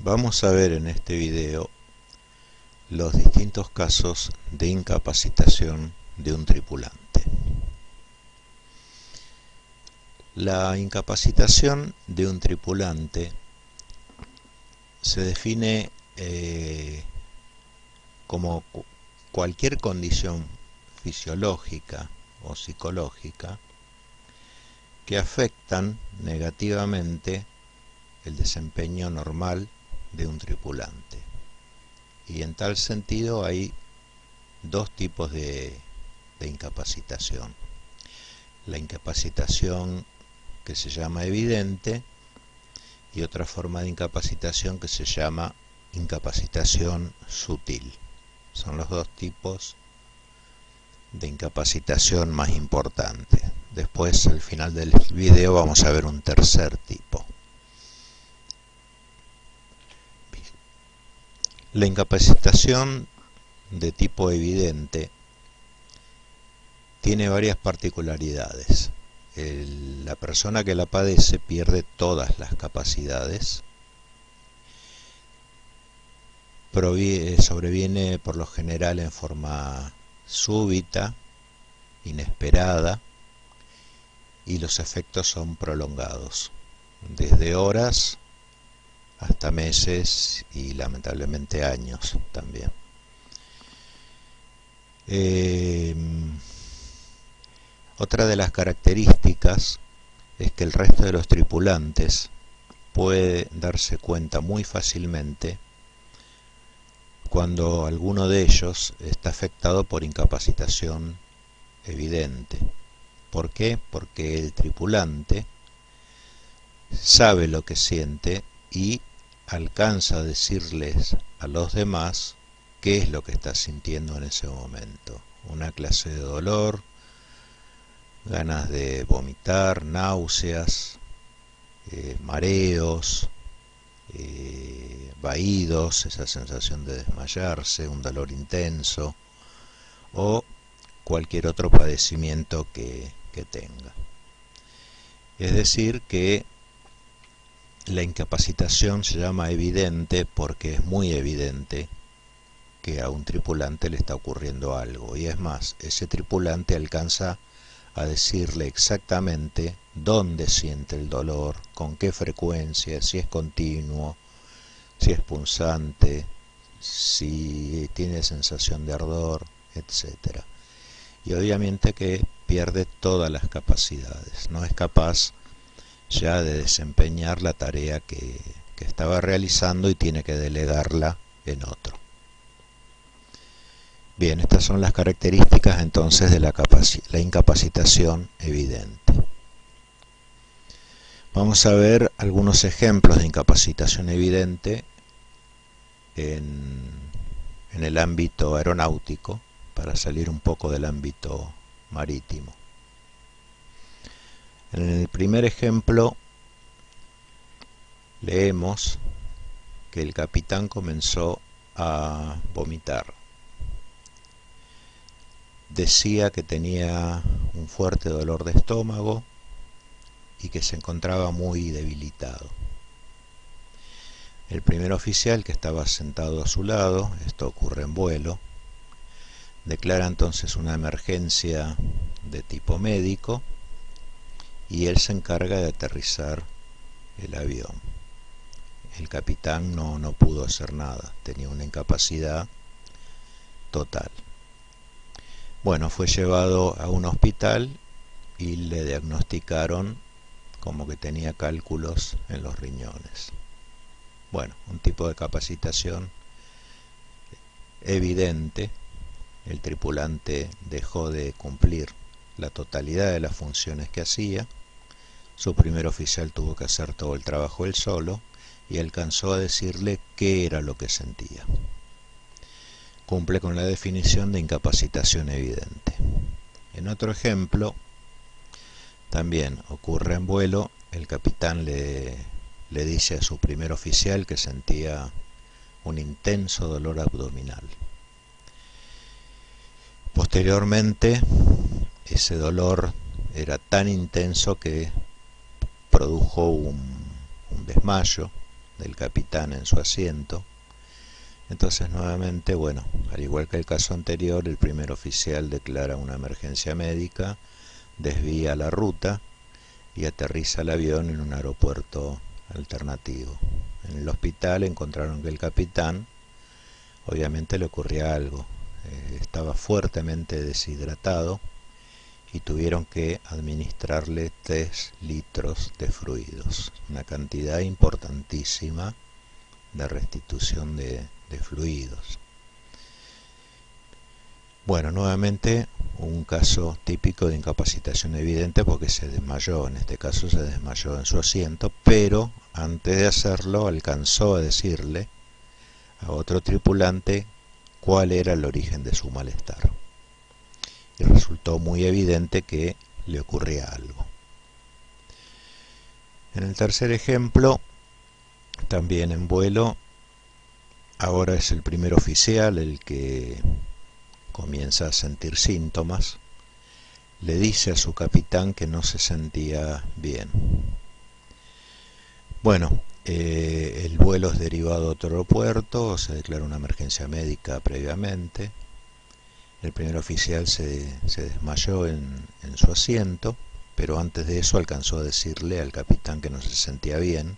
Vamos a ver en este video los distintos casos de incapacitación de un tripulante. La incapacitación de un tripulante se define como cualquier condición fisiológica o psicológica que afectan negativamente el desempeño normal de un tripulante. Y en tal sentido hay dos tipos de incapacitación. La incapacitación que se llama evidente y otra forma de incapacitación que se llama incapacitación sutil. Son los dos tipos de incapacitación más importantes. Después, al final del video, vamos a ver un tercer tipo. Bien. La incapacitación de tipo evidente tiene varias particularidades. La persona que la padece pierde todas las capacidades. Sobreviene por lo general en forma súbita, inesperada, y los efectos son prolongados, desde horas hasta meses y lamentablemente años también. Otra de las características es que el resto de los tripulantes puede darse cuenta muy fácilmente cuando alguno de ellos está afectado por incapacitación evidente. ¿Por qué? Porque el tripulante sabe lo que siente y alcanza a decirles a los demás qué es lo que está sintiendo en ese momento. Una clase de dolor, ganas de vomitar, náuseas, mareos, vaídos, esa sensación de desmayarse, un dolor intenso o cualquier otro padecimiento que tenga. Es decir que la incapacitación se llama evidente porque es muy evidente que a un tripulante le está ocurriendo algo, y es más, ese tripulante alcanza a decirle exactamente dónde siente el dolor, con qué frecuencia, si es continuo, si es punzante, si tiene sensación de ardor, etc. Y obviamente que pierde todas las capacidades, no es capaz ya de desempeñar la tarea que estaba realizando y tiene que delegarla en otro. Bien, estas son las características entonces de la incapacitación evidente. Vamos a ver algunos ejemplos de incapacitación evidente en el ámbito aeronáutico, para salir un poco del ámbito marítimo. En el primer ejemplo leemos que el capitán comenzó a vomitar. Decía que tenía un fuerte dolor de estómago y que se encontraba muy debilitado. El primer oficial, que estaba sentado a su lado, esto ocurre en vuelo, declara entonces una emergencia de tipo médico y él se encarga de aterrizar el avión. El capitán no pudo hacer nada, tenía una incapacidad total. Bueno, fue llevado a un hospital y le diagnosticaron como que tenía cálculos en los riñones. Bueno, un tipo de capacitación evidente. El tripulante dejó de cumplir la totalidad de las funciones que hacía. Su primer oficial tuvo que hacer todo el trabajo él solo y alcanzó a decirle qué era lo que sentía. Cumple con la definición de incapacitación evidente. En otro ejemplo, también ocurre en vuelo, el capitán le dice a su primer oficial que sentía un intenso dolor abdominal. Posteriormente, ese dolor era tan intenso que produjo un desmayo del capitán en su asiento. Entonces nuevamente, bueno, al igual que el caso anterior, el primer oficial declara una emergencia médica, desvía la ruta y aterriza el avión en un aeropuerto alternativo. En el hospital encontraron que el capitán, obviamente le ocurría algo, estaba fuertemente deshidratado y tuvieron que administrarle 3 litros de fluidos, una cantidad importantísima de restitución de fluidos. Bueno, nuevamente un caso típico de incapacitación evidente porque se desmayó, en este caso se desmayó en su asiento, pero antes de hacerlo alcanzó a decirle a otro tripulante cuál era el origen de su malestar. Y resultó muy evidente que le ocurría algo. En el tercer ejemplo, también en vuelo, ahora es el primer oficial el que comienza a sentir síntomas. Le dice a su capitán que no se sentía bien. Bueno, el vuelo es derivado a otro aeropuerto, se declara una emergencia médica previamente. El primer oficial se desmayó en su asiento, pero antes de eso alcanzó a decirle al capitán que no se sentía bien.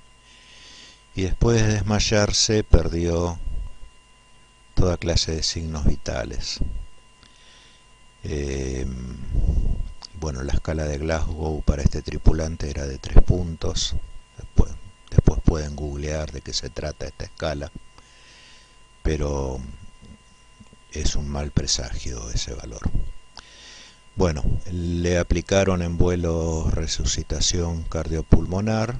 Y después de desmayarse perdió toda clase de signos vitales. Bueno, la escala de Glasgow para este tripulante era de 3 puntos. Después pueden googlear de qué se trata esta escala, pero es un mal presagio ese valor. Bueno, le aplicaron en vuelo resucitación cardiopulmonar,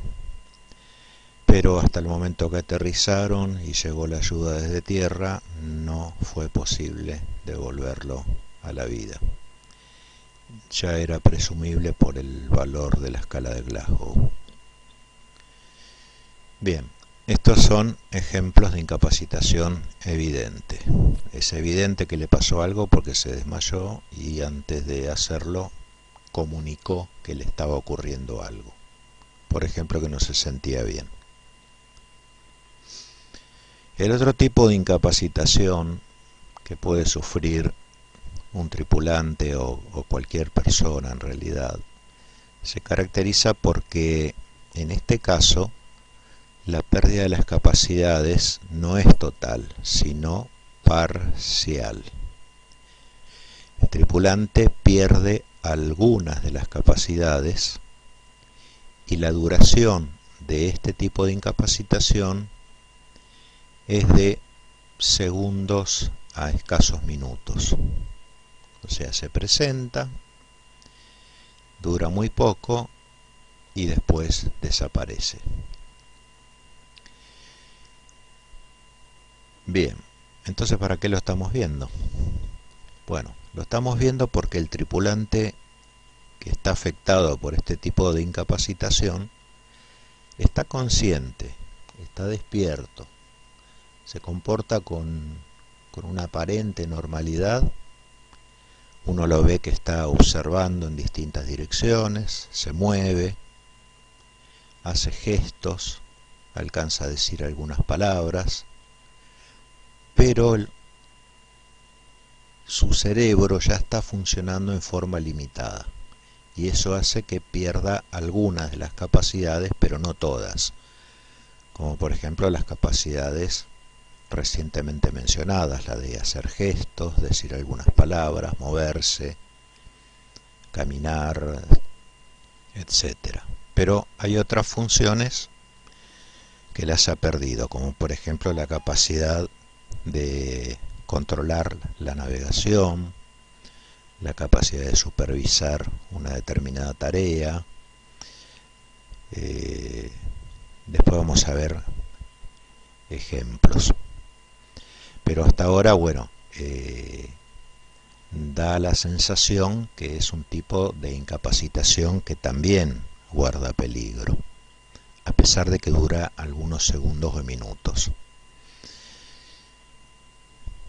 pero hasta el momento que aterrizaron y llegó la ayuda desde tierra, no fue posible devolverlo a la vida. Ya era presumible por el valor de la escala de Glasgow. Bien, estos son ejemplos de incapacitación evidente. Es evidente que le pasó algo porque se desmayó y antes de hacerlo comunicó que le estaba ocurriendo algo. Por ejemplo, que no se sentía bien. El otro tipo de incapacitación que puede sufrir un tripulante o cualquier persona en realidad se caracteriza porque en este caso la pérdida de las capacidades no es total, sino parcial. El tripulante pierde algunas de las capacidades y la duración de este tipo de incapacitación es de segundos a escasos minutos. O sea, se presenta, dura muy poco y después desaparece. Bien, entonces ¿para qué lo estamos viendo? Bueno, lo estamos viendo porque el tripulante que está afectado por este tipo de incapacitación está consciente, está despierto, se comporta con una aparente normalidad. Uno lo ve que está observando en distintas direcciones, se mueve, hace gestos, alcanza a decir algunas palabras, pero su cerebro ya está funcionando en forma limitada y eso hace que pierda algunas de las capacidades, pero no todas, como por ejemplo las capacidades recientemente mencionadas, la de hacer gestos, decir algunas palabras, moverse, caminar, etc. Pero hay otras funciones que las ha perdido, como por ejemplo la capacidad de controlar la navegación, la capacidad de supervisar una determinada tarea. Después vamos a ver ejemplos. Pero hasta ahora, bueno, da la sensación que es un tipo de incapacitación que también guarda peligro, a pesar de que dura algunos segundos o minutos.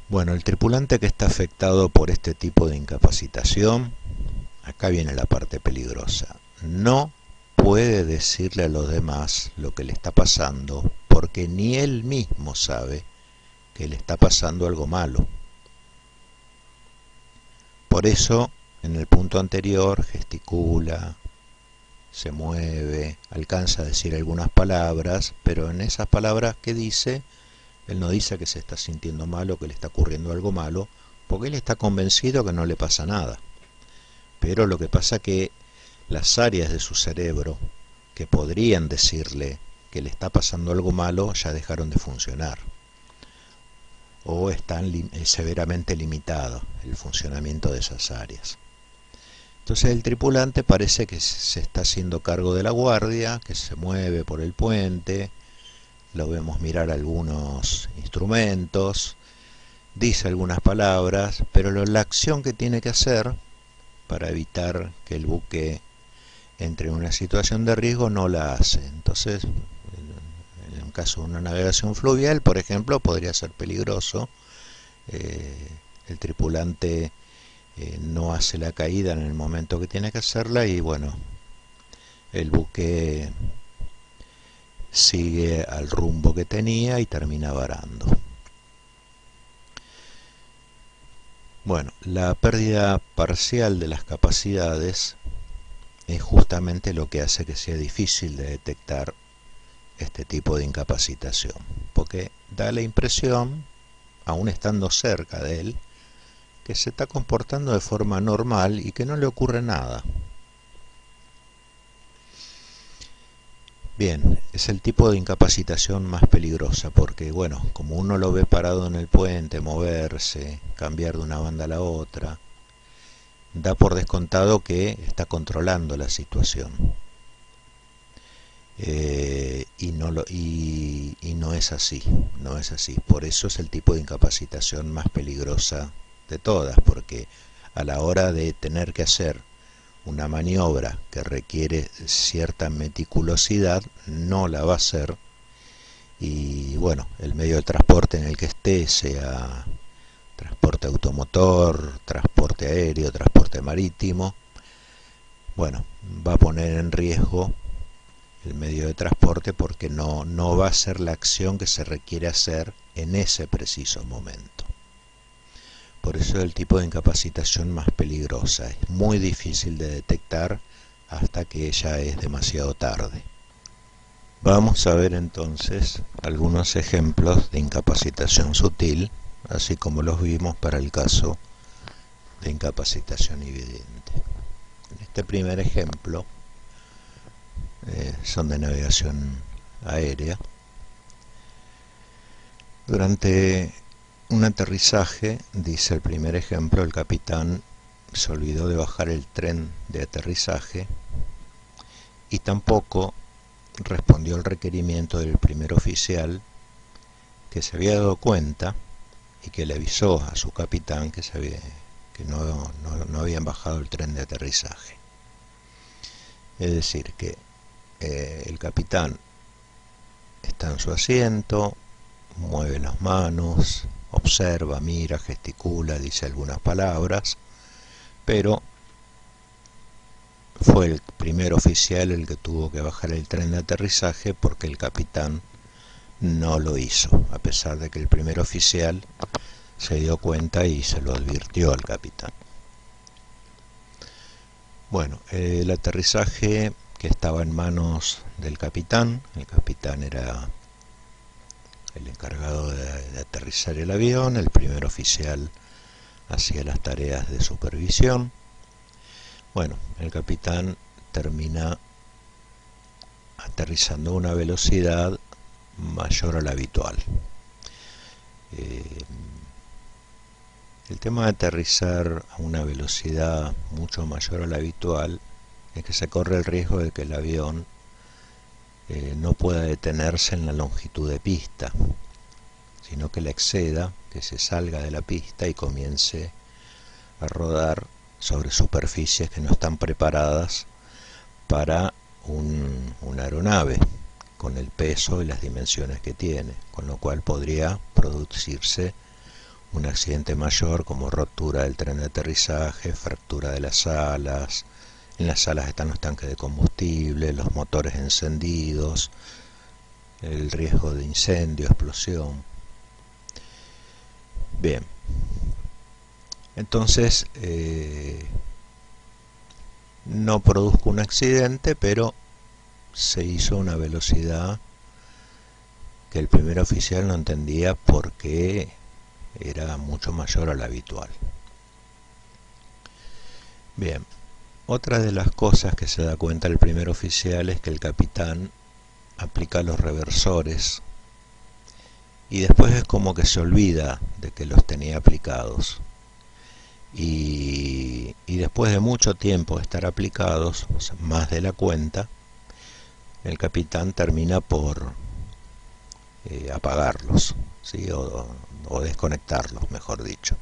Bueno, el tripulante que está afectado por este tipo de incapacitación, acá viene la parte peligrosa, no puede decirle a los demás lo que le está pasando porque ni él mismo sabe que le está pasando algo malo. Por eso, en el punto anterior, gesticula, se mueve, alcanza a decir algunas palabras, pero en esas palabras que dice, él no dice que se está sintiendo mal o que le está ocurriendo algo malo, porque él está convencido que no le pasa nada. Pero lo que pasa es que las áreas de su cerebro que podrían decirle que le está pasando algo malo ya dejaron de funcionar, o están severamente limitado el funcionamiento de esas áreas. Entonces el tripulante parece que se está haciendo cargo de la guardia, que se mueve por el puente, lo vemos mirar algunos instrumentos, dice algunas palabras, pero la acción que tiene que hacer para evitar que el buque entre en una situación de riesgo no la hace. Entonces, en un caso de una navegación fluvial, por ejemplo, podría ser peligroso. El tripulante no hace la caída en el momento que tiene que hacerla y bueno, el buque sigue al rumbo que tenía y termina varando. Bueno, la pérdida parcial de las capacidades es justamente lo que hace que sea difícil de detectar este tipo de incapacitación, porque da la impresión, aún estando cerca de él, que se está comportando de forma normal y que no le ocurre nada. Bien, es el tipo de incapacitación más peligrosa porque, bueno, como uno lo ve parado en el puente, moverse, cambiar de una banda a la otra, da por descontado que está controlando la situación. Y no es así, no es así. Por eso es el tipo de incapacitación más peligrosa de todas, porque a la hora de tener que hacer una maniobra que requiere cierta meticulosidad, no la va a hacer. Y bueno, el medio de transporte en el que esté, sea transporte automotor, transporte aéreo, transporte marítimo, bueno, va a poner en riesgo el medio de transporte porque no va a ser la acción que se requiere hacer en ese preciso momento. Por eso es el tipo de incapacitación más peligrosa. Es muy difícil de detectar hasta que ya es demasiado tarde. Vamos a ver entonces algunos ejemplos de incapacitación sutil, así como los vimos para el caso de incapacitación evidente. En este primer ejemplo son de navegación aérea. Durante un aterrizaje, dice el primer ejemplo, el capitán se olvidó de bajar el tren de aterrizaje y tampoco respondió al requerimiento del primer oficial, que se había dado cuenta y que le avisó a su capitán que no habían bajado el tren de aterrizaje. Es decir, que el capitán está en su asiento, mueve las manos, observa, mira, gesticula, dice algunas palabras, pero fue el primer oficial el que tuvo que bajar el tren de aterrizaje porque el capitán no lo hizo, a pesar de que el primer oficial se dio cuenta y se lo advirtió al capitán. Bueno, el aterrizaje que estaba en manos del capitán, el capitán era el encargado de aterrizar el avión, el primer oficial hacía las tareas de supervisión. Bueno, el capitán termina aterrizando a una velocidad mayor a la habitual. El tema de aterrizar a una velocidad mucho mayor a la habitual es que se corre el riesgo de que el avión no pueda detenerse en la longitud de pista, sino que la exceda, que se salga de la pista y comience a rodar sobre superficies que no están preparadas para una aeronave con el peso y las dimensiones que tiene, con lo cual podría producirse un accidente mayor como rotura del tren de aterrizaje, fractura de las alas. En las alas están los tanques de combustible, los motores encendidos, el riesgo de incendio, explosión. Bien, entonces no produjo un accidente, pero se hizo una velocidad que el primer oficial no entendía por qué era mucho mayor a la habitual. Bien, otra de las cosas que se da cuenta el primer oficial es que el capitán aplica los reversores y después es como que se olvida de que los tenía aplicados. Y después de mucho tiempo de estar aplicados, o sea, más de la cuenta, el capitán termina por apagarlos, ¿sí? o desconectarlos, mejor dicho.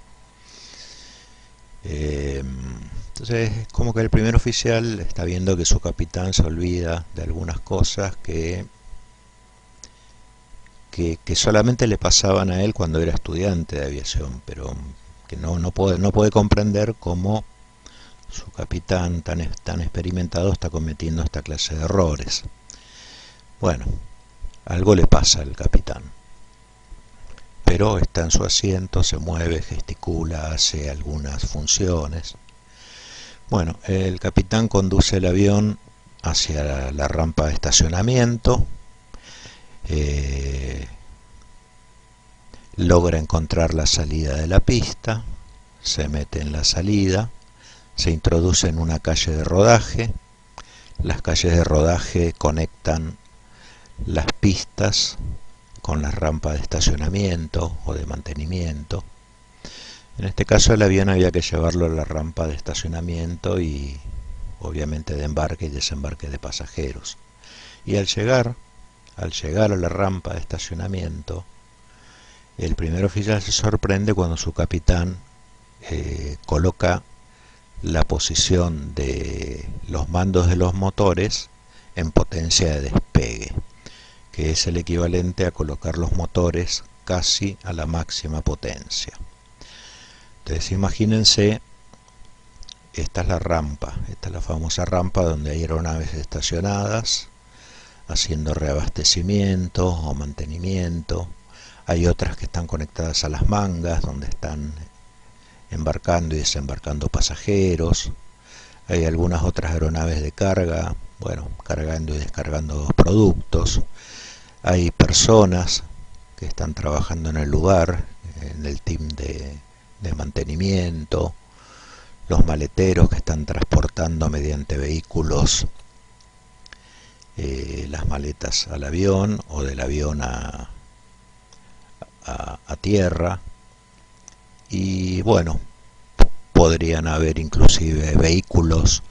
Entonces es como que el primer oficial está viendo que su capitán se olvida de algunas cosas que solamente le pasaban a él cuando era estudiante de aviación, pero que no puede comprender cómo su capitán tan experimentado está cometiendo esta clase de errores. Bueno, algo le pasa al capitán, pero está en su asiento, se mueve, gesticula, hace algunas funciones. Bueno, el capitán conduce el avión hacia la rampa de estacionamiento, logra encontrar la salida de la pista, se mete en la salida, se introduce en una calle de rodaje. Las calles de rodaje conectan las pistas con las rampas de estacionamiento o de mantenimiento. En este caso el avión había que llevarlo a la rampa de estacionamiento y obviamente de embarque y desembarque de pasajeros. Y al llegar a la rampa de estacionamiento, el primer oficial se sorprende cuando su capitán coloca la posición de los mandos de los motores en potencia de despegue, que es el equivalente a colocar los motores casi a la máxima potencia. Entonces imagínense, esta es la rampa, esta es la famosa rampa donde hay aeronaves estacionadas haciendo reabastecimiento o mantenimiento. Hay otras que están conectadas a las mangas donde están embarcando y desembarcando pasajeros. Hay algunas otras aeronaves de carga, bueno, cargando y descargando productos. Hay personas que están trabajando en el lugar, en el team de mantenimiento, los maleteros que están transportando mediante vehículos las maletas al avión o del avión a tierra. Y bueno, podrían haber inclusive vehículos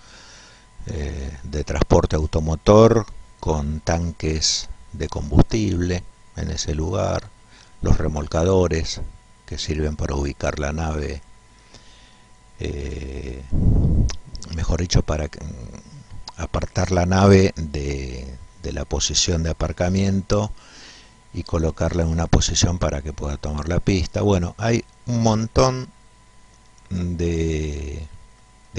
de transporte automotor con tanques de combustible en ese lugar, los remolcadores que sirven para ubicar la nave, mejor dicho, para apartar la nave de la posición de aparcamiento y colocarla en una posición para que pueda tomar la pista. Bueno, hay un montón de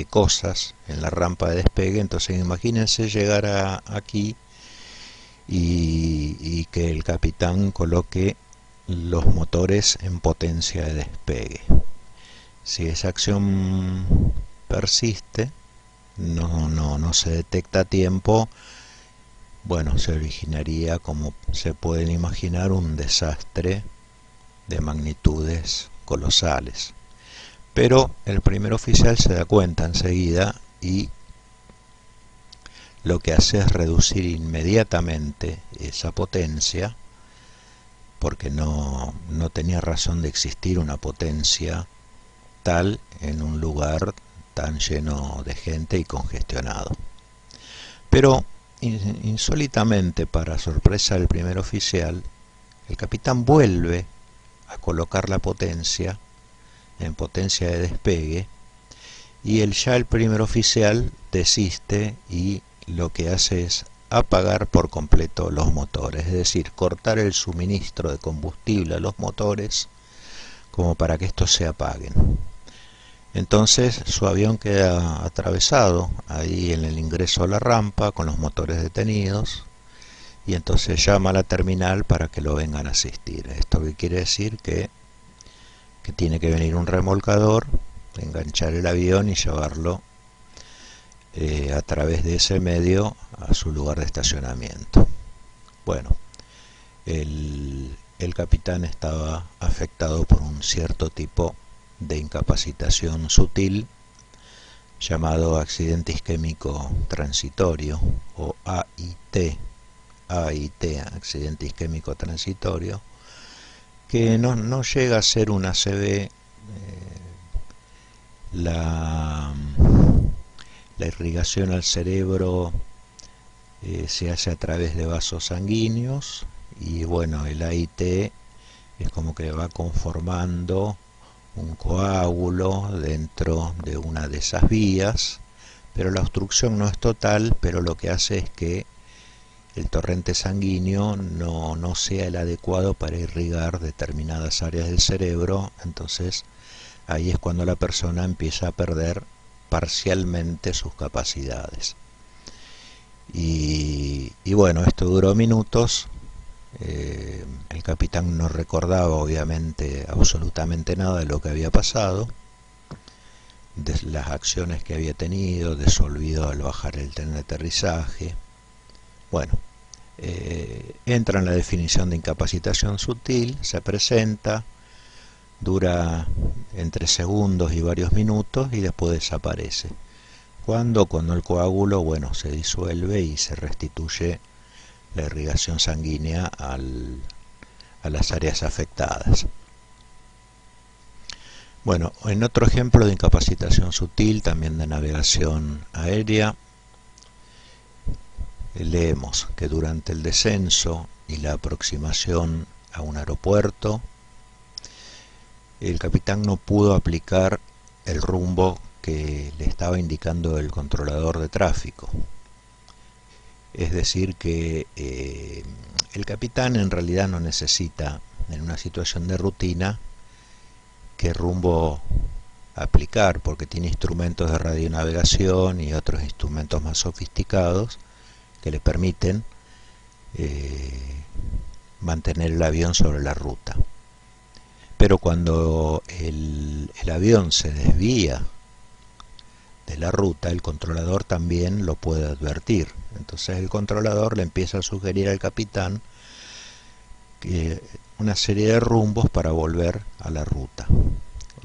cosas en la rampa de despegue. Entonces imagínense llegar aquí y que el capitán coloque los motores en potencia de despegue. Si esa acción persiste, no se detecta a tiempo, bueno, se originaría, como se pueden imaginar, un desastre de magnitudes colosales. Pero el primer oficial se da cuenta enseguida y lo que hace es reducir inmediatamente esa potencia, porque no tenía razón de existir una potencia tal en un lugar tan lleno de gente y congestionado. Pero insólitamente, para sorpresa del primer oficial, el capitán vuelve a colocar la potencia en potencia de despegue y el primer oficial desiste y lo que hace es apagar por completo los motores, es decir, cortar el suministro de combustible a los motores como para que estos se apaguen. Entonces su avión queda atravesado ahí en el ingreso a la rampa con los motores detenidos y entonces llama a la terminal para que lo vengan a asistir. Esto que quiere decir que tiene que venir un remolcador, enganchar el avión y llevarlo a través de ese medio a su lugar de estacionamiento. Bueno, el capitán estaba afectado por un cierto tipo de incapacitación sutil llamado accidente isquémico transitorio, o AIT, accidente isquémico transitorio, que no llega a ser una ACV. La irrigación al cerebro se hace a través de vasos sanguíneos, y bueno, el AIT es como que va conformando un coágulo dentro de una de esas vías, pero la obstrucción no es total, pero lo que hace es que el torrente sanguíneo no sea el adecuado para irrigar determinadas áreas del cerebro. Entonces ahí es cuando la persona empieza a perder parcialmente sus capacidades. Y bueno, esto duró minutos. El capitán no recordaba obviamente absolutamente nada de lo que había pasado, de las acciones que había tenido, de su olvido al bajar el tren de aterrizaje. Bueno, entra en la definición de incapacitación sutil, se presenta, dura entre segundos y varios minutos y después desaparece. Cuando el coágulo, bueno, se disuelve y se restituye la irrigación sanguínea a las áreas afectadas. Bueno, en otro ejemplo de incapacitación sutil, también de navegación aérea, leemos que durante el descenso y la aproximación a un aeropuerto, el capitán no pudo aplicar el rumbo que le estaba indicando el controlador de tráfico. Es decir que el capitán en realidad no necesita, en una situación de rutina, qué rumbo aplicar, porque tiene instrumentos de radionavegación y otros instrumentos más sofisticados que le permiten mantener el avión sobre la ruta. Pero cuando el avión se desvía de la ruta, el controlador también lo puede advertir. Entonces el controlador le empieza a sugerir al capitán una serie de rumbos para volver a la ruta.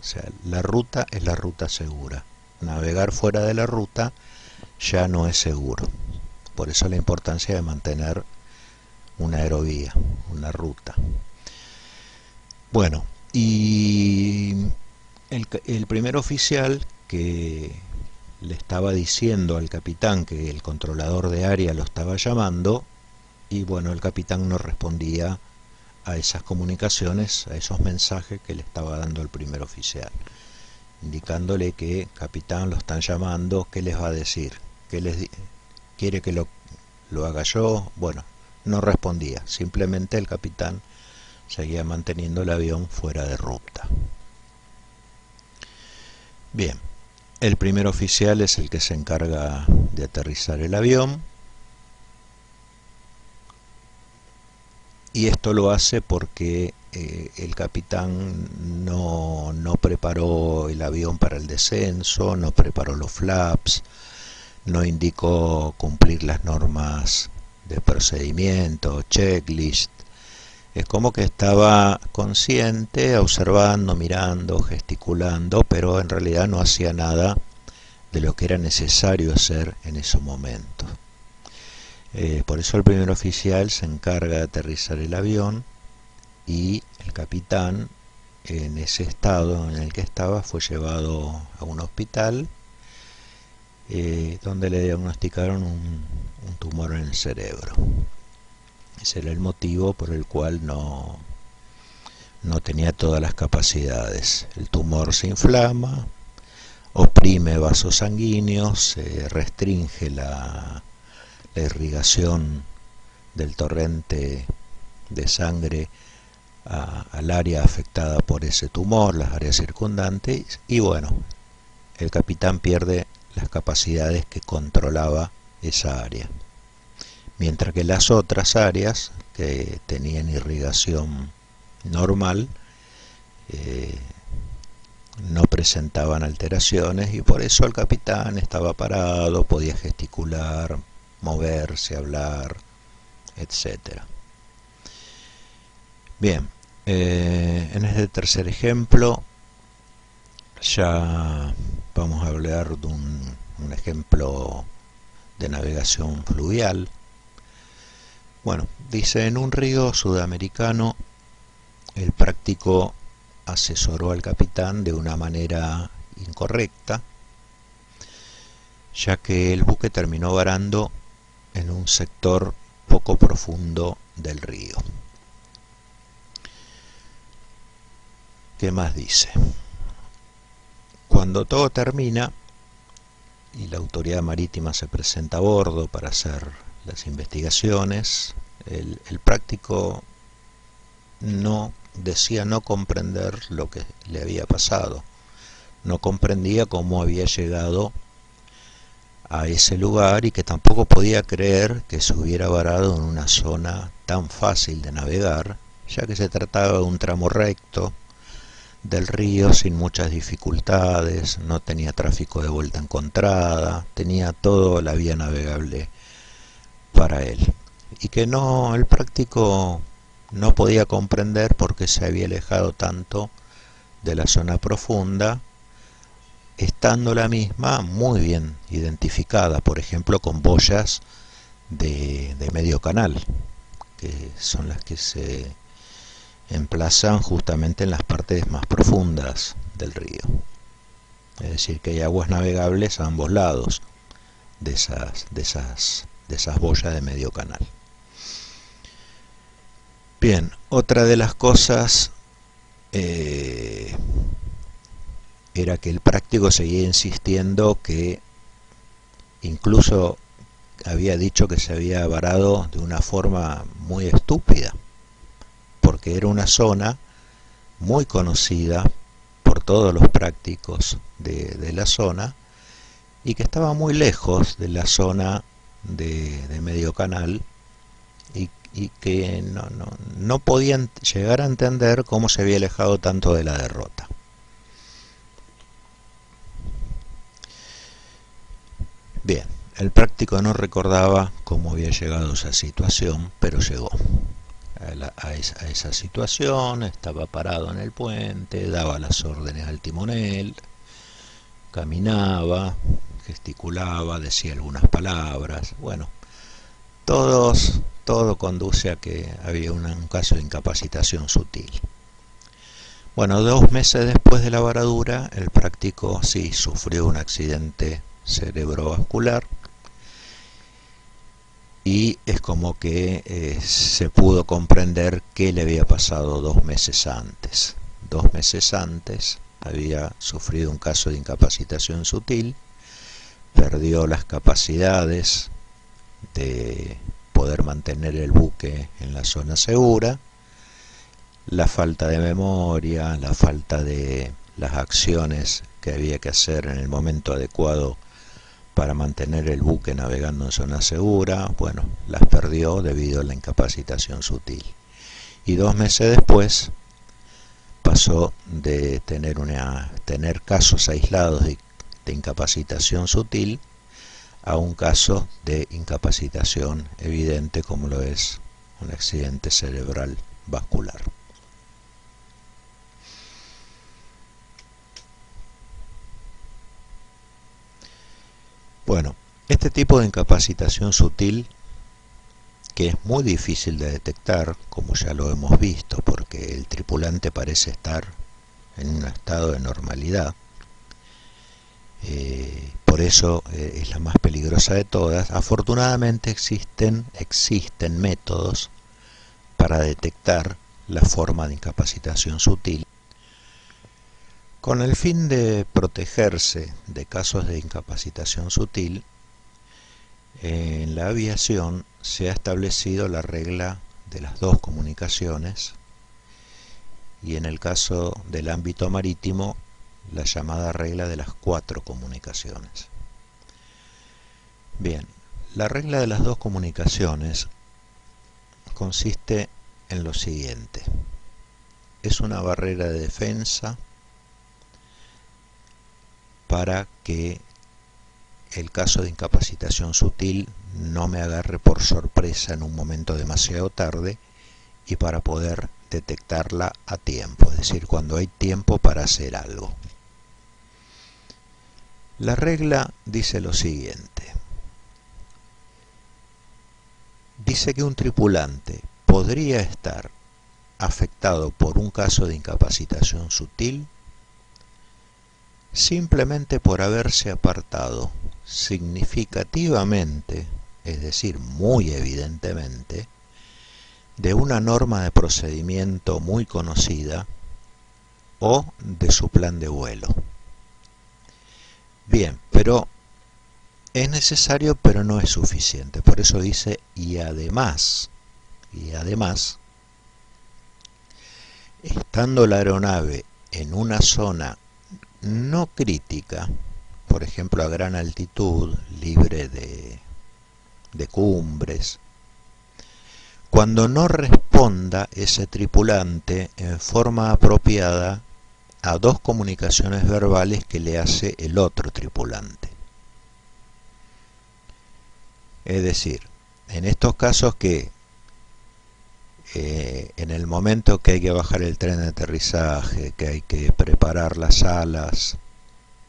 O sea, la ruta es la ruta segura. Navegar fuera de la ruta ya no es seguro. Por eso la importancia de mantener una aerovía, una ruta. Bueno, y el primer oficial que le estaba diciendo al capitán que el controlador de área lo estaba llamando, y bueno, el capitán no respondía a esas comunicaciones, a esos mensajes que le estaba dando el primer oficial, indicándole que capitán, lo están llamando, ¿qué les va a decir? ¿Quiere que lo haga yo? Bueno, no respondía, simplemente el capitán seguía manteniendo el avión fuera de ruta. Bien, el primer oficial es el que se encarga de aterrizar el avión, y esto lo hace porque el capitán no preparó el avión para el descenso, no preparó los flaps, no indicó cumplir las normas de procedimiento, checklist. Es como que estaba consciente, observando, mirando, gesticulando, pero en realidad no hacía nada de lo que era necesario hacer en ese momento. Por eso el primer oficial se encarga de aterrizar el avión, y el capitán, en ese estado en el que estaba, fue llevado a un hospital donde le diagnosticaron un tumor en el cerebro. Ese era el motivo por el cual no tenía todas las capacidades. El tumor se inflama, oprime vasos sanguíneos, se restringe la irrigación del torrente de sangre al área afectada por ese tumor, las áreas circundantes, y bueno, el capitán pierde las capacidades que controlaba esa área. mientras que las otras áreas que tenían irrigación normal no presentaban alteraciones, y por eso el capitán estaba parado, podía gesticular, moverse, hablar, etcétera. Bien, en este tercer ejemplo ya vamos a hablar de un ejemplo de navegación fluvial. Bueno, dice: en un río sudamericano el práctico asesoró al capitán de una manera incorrecta, ya que el buque terminó varando en un sector poco profundo del río. ¿Qué más dice? Cuando todo termina y la autoridad marítima se presenta a bordo para hacer las investigaciones, el práctico decía no comprender lo que le había pasado, no comprendía cómo había llegado a ese lugar, y que tampoco podía creer que se hubiera varado en una zona tan fácil de navegar, ya que se trataba de un tramo recto del río sin muchas dificultades, no tenía tráfico de vuelta encontrada, tenía toda la vía navegable para él, y que el práctico no podía comprender por qué se había alejado tanto de la zona profunda, estando la misma muy bien identificada, por ejemplo con boyas de medio canal, que son las que se emplazan justamente en las partes más profundas del río. Es decir, que hay aguas navegables a ambos lados de esas boyas de medio canal. Bien, otra de las cosas era que el práctico seguía insistiendo que incluso había dicho que se había varado de una forma muy estúpida, porque era una zona muy conocida por todos los prácticos de la zona, y que estaba muy lejos de la zona de medio canal, y que no podían llegar a entender cómo se había alejado tanto de la derrota. Bien, el práctico no recordaba cómo había llegado a esa situación, pero llegó a esa situación. Estaba parado en el puente, daba las órdenes al timonel, caminaba, gesticulaba, decía algunas palabras. Bueno, todo conduce a que había un caso de incapacitación sutil. Bueno, 2 meses después de la varadura, el práctico sí sufrió un accidente cerebrovascular, y es como que se pudo comprender qué le había pasado 2 meses antes. 2 meses antes había sufrido un caso de incapacitación sutil, perdió las capacidades de poder mantener el buque en la zona segura, la falta de memoria, la falta de las acciones que había que hacer en el momento adecuado para mantener el buque navegando en zona segura, bueno, las perdió debido a la incapacitación sutil. Y 2 meses después pasó de tener casos aislados de incapacitación sutil a un caso de incapacitación evidente, como lo es un accidente cerebral vascular. Bueno, este tipo de incapacitación sutil, que es muy difícil de detectar, como ya lo hemos visto, porque el tripulante parece estar en un estado de normalidad, por eso es la más peligrosa de todas. Afortunadamente existen métodos para detectar la forma de incapacitación sutil, con el fin de protegerse de casos de incapacitación sutil. En la aviación se ha establecido la regla de las 2 comunicaciones, y en el caso del ámbito marítimo la llamada regla de las 4 comunicaciones. Bien, La regla de las dos comunicaciones consiste en lo siguiente. Es una barrera de defensa para que el caso de incapacitación sutil no me agarre por sorpresa en un momento demasiado tarde y para poder detectarla a tiempo, es decir, cuando hay tiempo para hacer algo. La regla dice lo siguiente. Dice que un tripulante podría estar afectado por un caso de incapacitación sutil simplemente por haberse apartado significativamente, es decir, muy evidentemente, de una norma de procedimiento muy conocida o de su plan de vuelo. Bien, pero es necesario, pero no es suficiente. Por eso dice, y además, estando la aeronave en una zona no crítica, por ejemplo a gran altitud, libre de cumbres, cuando no responda ese tripulante en forma apropiada a dos comunicaciones verbales que le hace el otro tripulante. Es decir, en estos casos que en el momento que hay que bajar el tren de aterrizaje, que hay que preparar las alas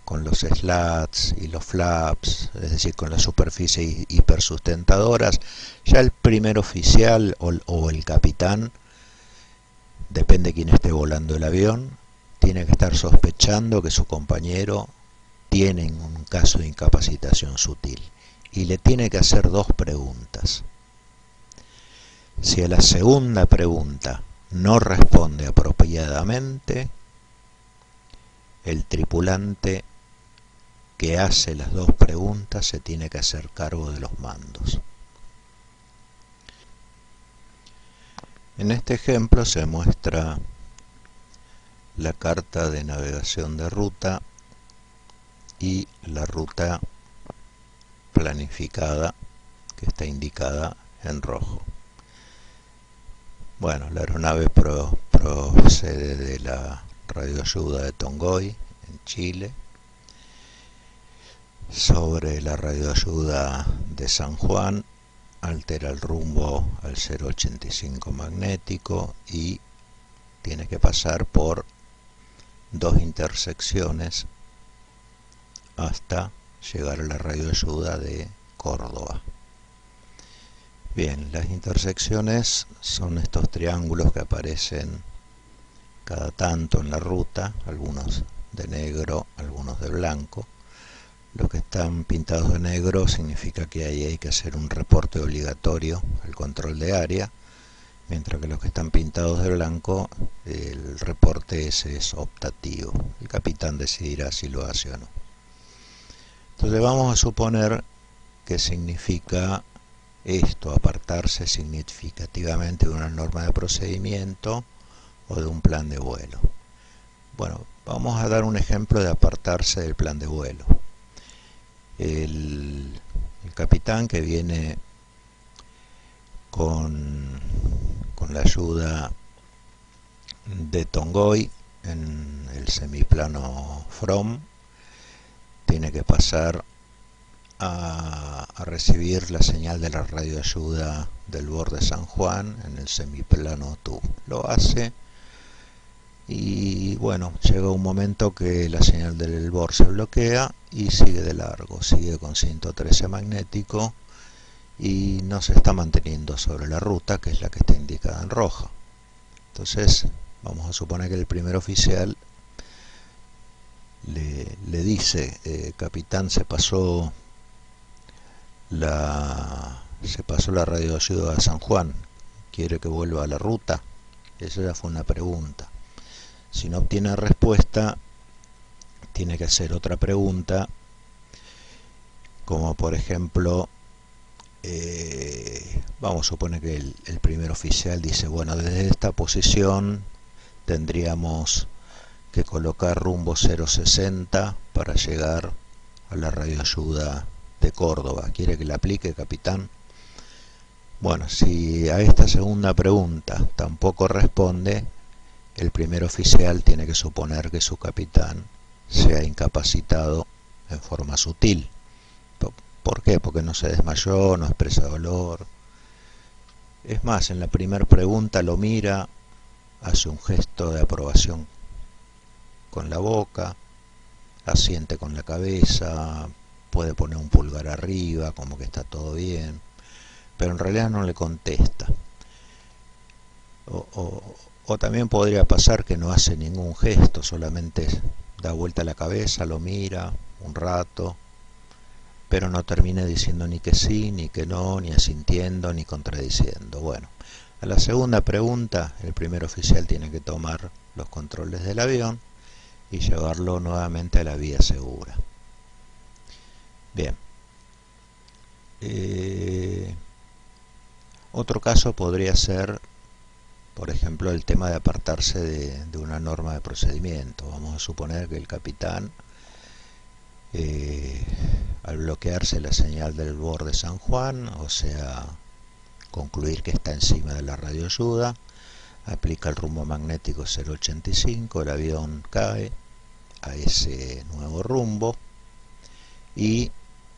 con los slats y los flaps, es decir, con las superficies hipersustentadoras, ya el primer oficial o el capitán, depende de quién esté volando el avión, tiene que estar sospechando que su compañero tiene un caso de incapacitación sutil y le tiene que hacer dos preguntas. Si a la segunda pregunta no responde apropiadamente, el tripulante que hace las dos preguntas se tiene que hacer cargo de los mandos. En este ejemplo se muestra la carta de navegación de ruta y la ruta planificada que está indicada en rojo. Bueno, la aeronave procede de la radioayuda de Tongoy, en Chile, sobre la radioayuda de San Juan, altera el rumbo al 085 magnético y tiene que pasar por dos intersecciones hasta llegar a la radioayuda de Córdoba. Bien, las intersecciones son estos triángulos que aparecen cada tanto en la ruta, algunos de negro, algunos de blanco. Los que están pintados de negro significa que ahí hay que hacer un reporte obligatorio al control de área, mientras que los que están pintados de blanco, el reporte ese es optativo. El capitán decidirá si lo hace o no. Entonces vamos a suponer que significa esto, apartarse significativamente de una norma de procedimiento o de un plan de vuelo. Bueno, vamos a dar un ejemplo de apartarse del plan de vuelo. El capitán que viene con la ayuda de Tongoy en el semiplano From tiene que pasar a recibir la señal de la radioayuda del borde San Juan en el semiplano Tu. Lo hace y bueno, llega un momento que la señal del borde se bloquea y sigue de largo, sigue con 113 magnético y no se está manteniendo sobre la ruta, que es la que está indicada en roja. Entonces vamos a suponer que el primer oficial le dice, capitán, se pasó la radioayuda a San Juan, ¿quiere que vuelva a la ruta? Esa ya fue una pregunta. Si no obtiene respuesta, tiene que hacer otra pregunta, como por ejemplo, vamos a suponer que el primer oficial dice, bueno, desde esta posición tendríamos que colocar rumbo 060 para llegar a la radioayuda de Córdoba. ¿Quiere que le aplique, capitán? Bueno, si a esta segunda pregunta tampoco responde, el primer oficial tiene que suponer que su capitán se ha incapacitado en forma sutil. ¿Por qué? Porque no se desmayó, no expresa dolor. Es más, en la primera pregunta lo mira, hace un gesto de aprobación con la boca, asiente con la cabeza, puede poner un pulgar arriba, como que está todo bien, pero en realidad no le contesta. O también podría pasar que no hace ningún gesto, solamente da vuelta la cabeza, lo mira un rato, pero no termina diciendo ni que sí, ni que no, ni asintiendo, ni contradiciendo. Bueno, a la segunda pregunta, el primer oficial tiene que tomar los controles del avión y llevarlo nuevamente a la vía segura. Bien. Otro caso podría ser, por ejemplo, el tema de apartarse de una norma de procedimiento. Vamos a suponer que el capitán, al bloquearse la señal del borde de San Juan, o sea, concluir que está encima de la radioayuda, aplica el rumbo magnético 085, el avión cae a ese nuevo rumbo y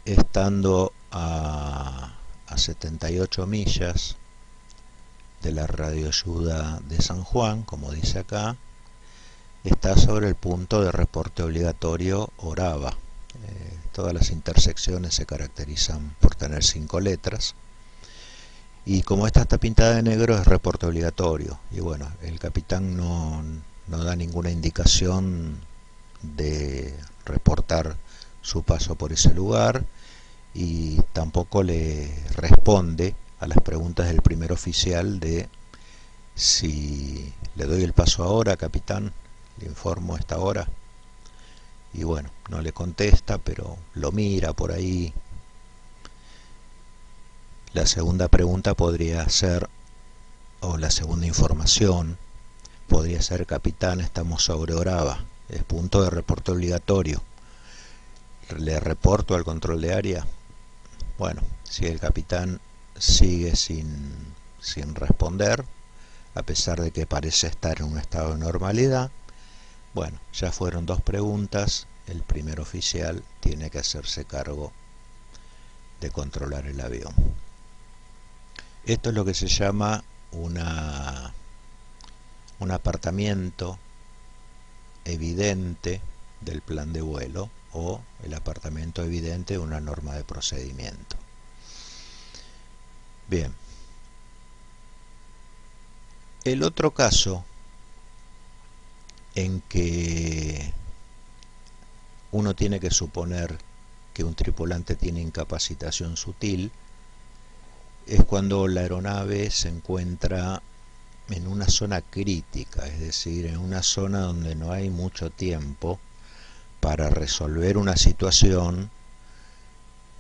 estando a 78 millas de la radioayuda de San Juan, como dice acá, está sobre el punto de reporte obligatorio Orava. Todas las intersecciones se caracterizan por tener 5 letras. Y como esta está pintada de negro, es reporte obligatorio. Y bueno, el capitán no da ninguna indicación de reportar su paso por ese lugar y tampoco le responde a las preguntas del primer oficial de si le doy el paso ahora, capitán, le informo a esta hora. Y bueno, no le contesta, pero lo mira por ahí. La segunda pregunta podría ser, o la segunda información, podría ser: capitán, estamos sobre Orava, es punto de reporte obligatorio. ¿Le reporto al control de área? Bueno, si el capitán sigue sin responder, a pesar de que parece estar en un estado de normalidad, bueno, ya fueron 2 preguntas, el primer oficial tiene que hacerse cargo de controlar el avión. Esto es lo que se llama un apartamiento evidente del plan de vuelo, o el apartamiento evidente de una norma de procedimiento. Bien. El otro caso en que uno tiene que suponer que un tripulante tiene incapacitación sutil es cuando la aeronave se encuentra en una zona crítica, es decir, en una zona donde no hay mucho tiempo para resolver una situación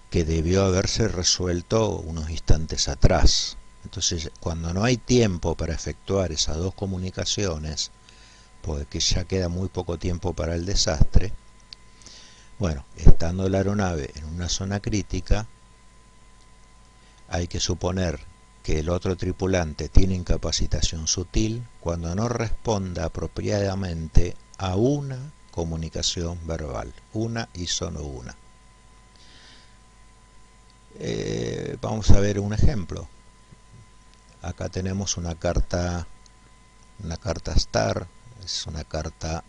que debió haberse resuelto unos instantes atrás. Entonces, cuando no hay tiempo para efectuar esas 2 comunicaciones, porque ya queda muy poco tiempo para el desastre, bueno, estando la aeronave en una zona crítica, hay que suponer que el otro tripulante tiene incapacitación sutil cuando no responda apropiadamente a una comunicación verbal, una y solo una. Vamos a ver un ejemplo. Acá tenemos una carta STAR, es una carta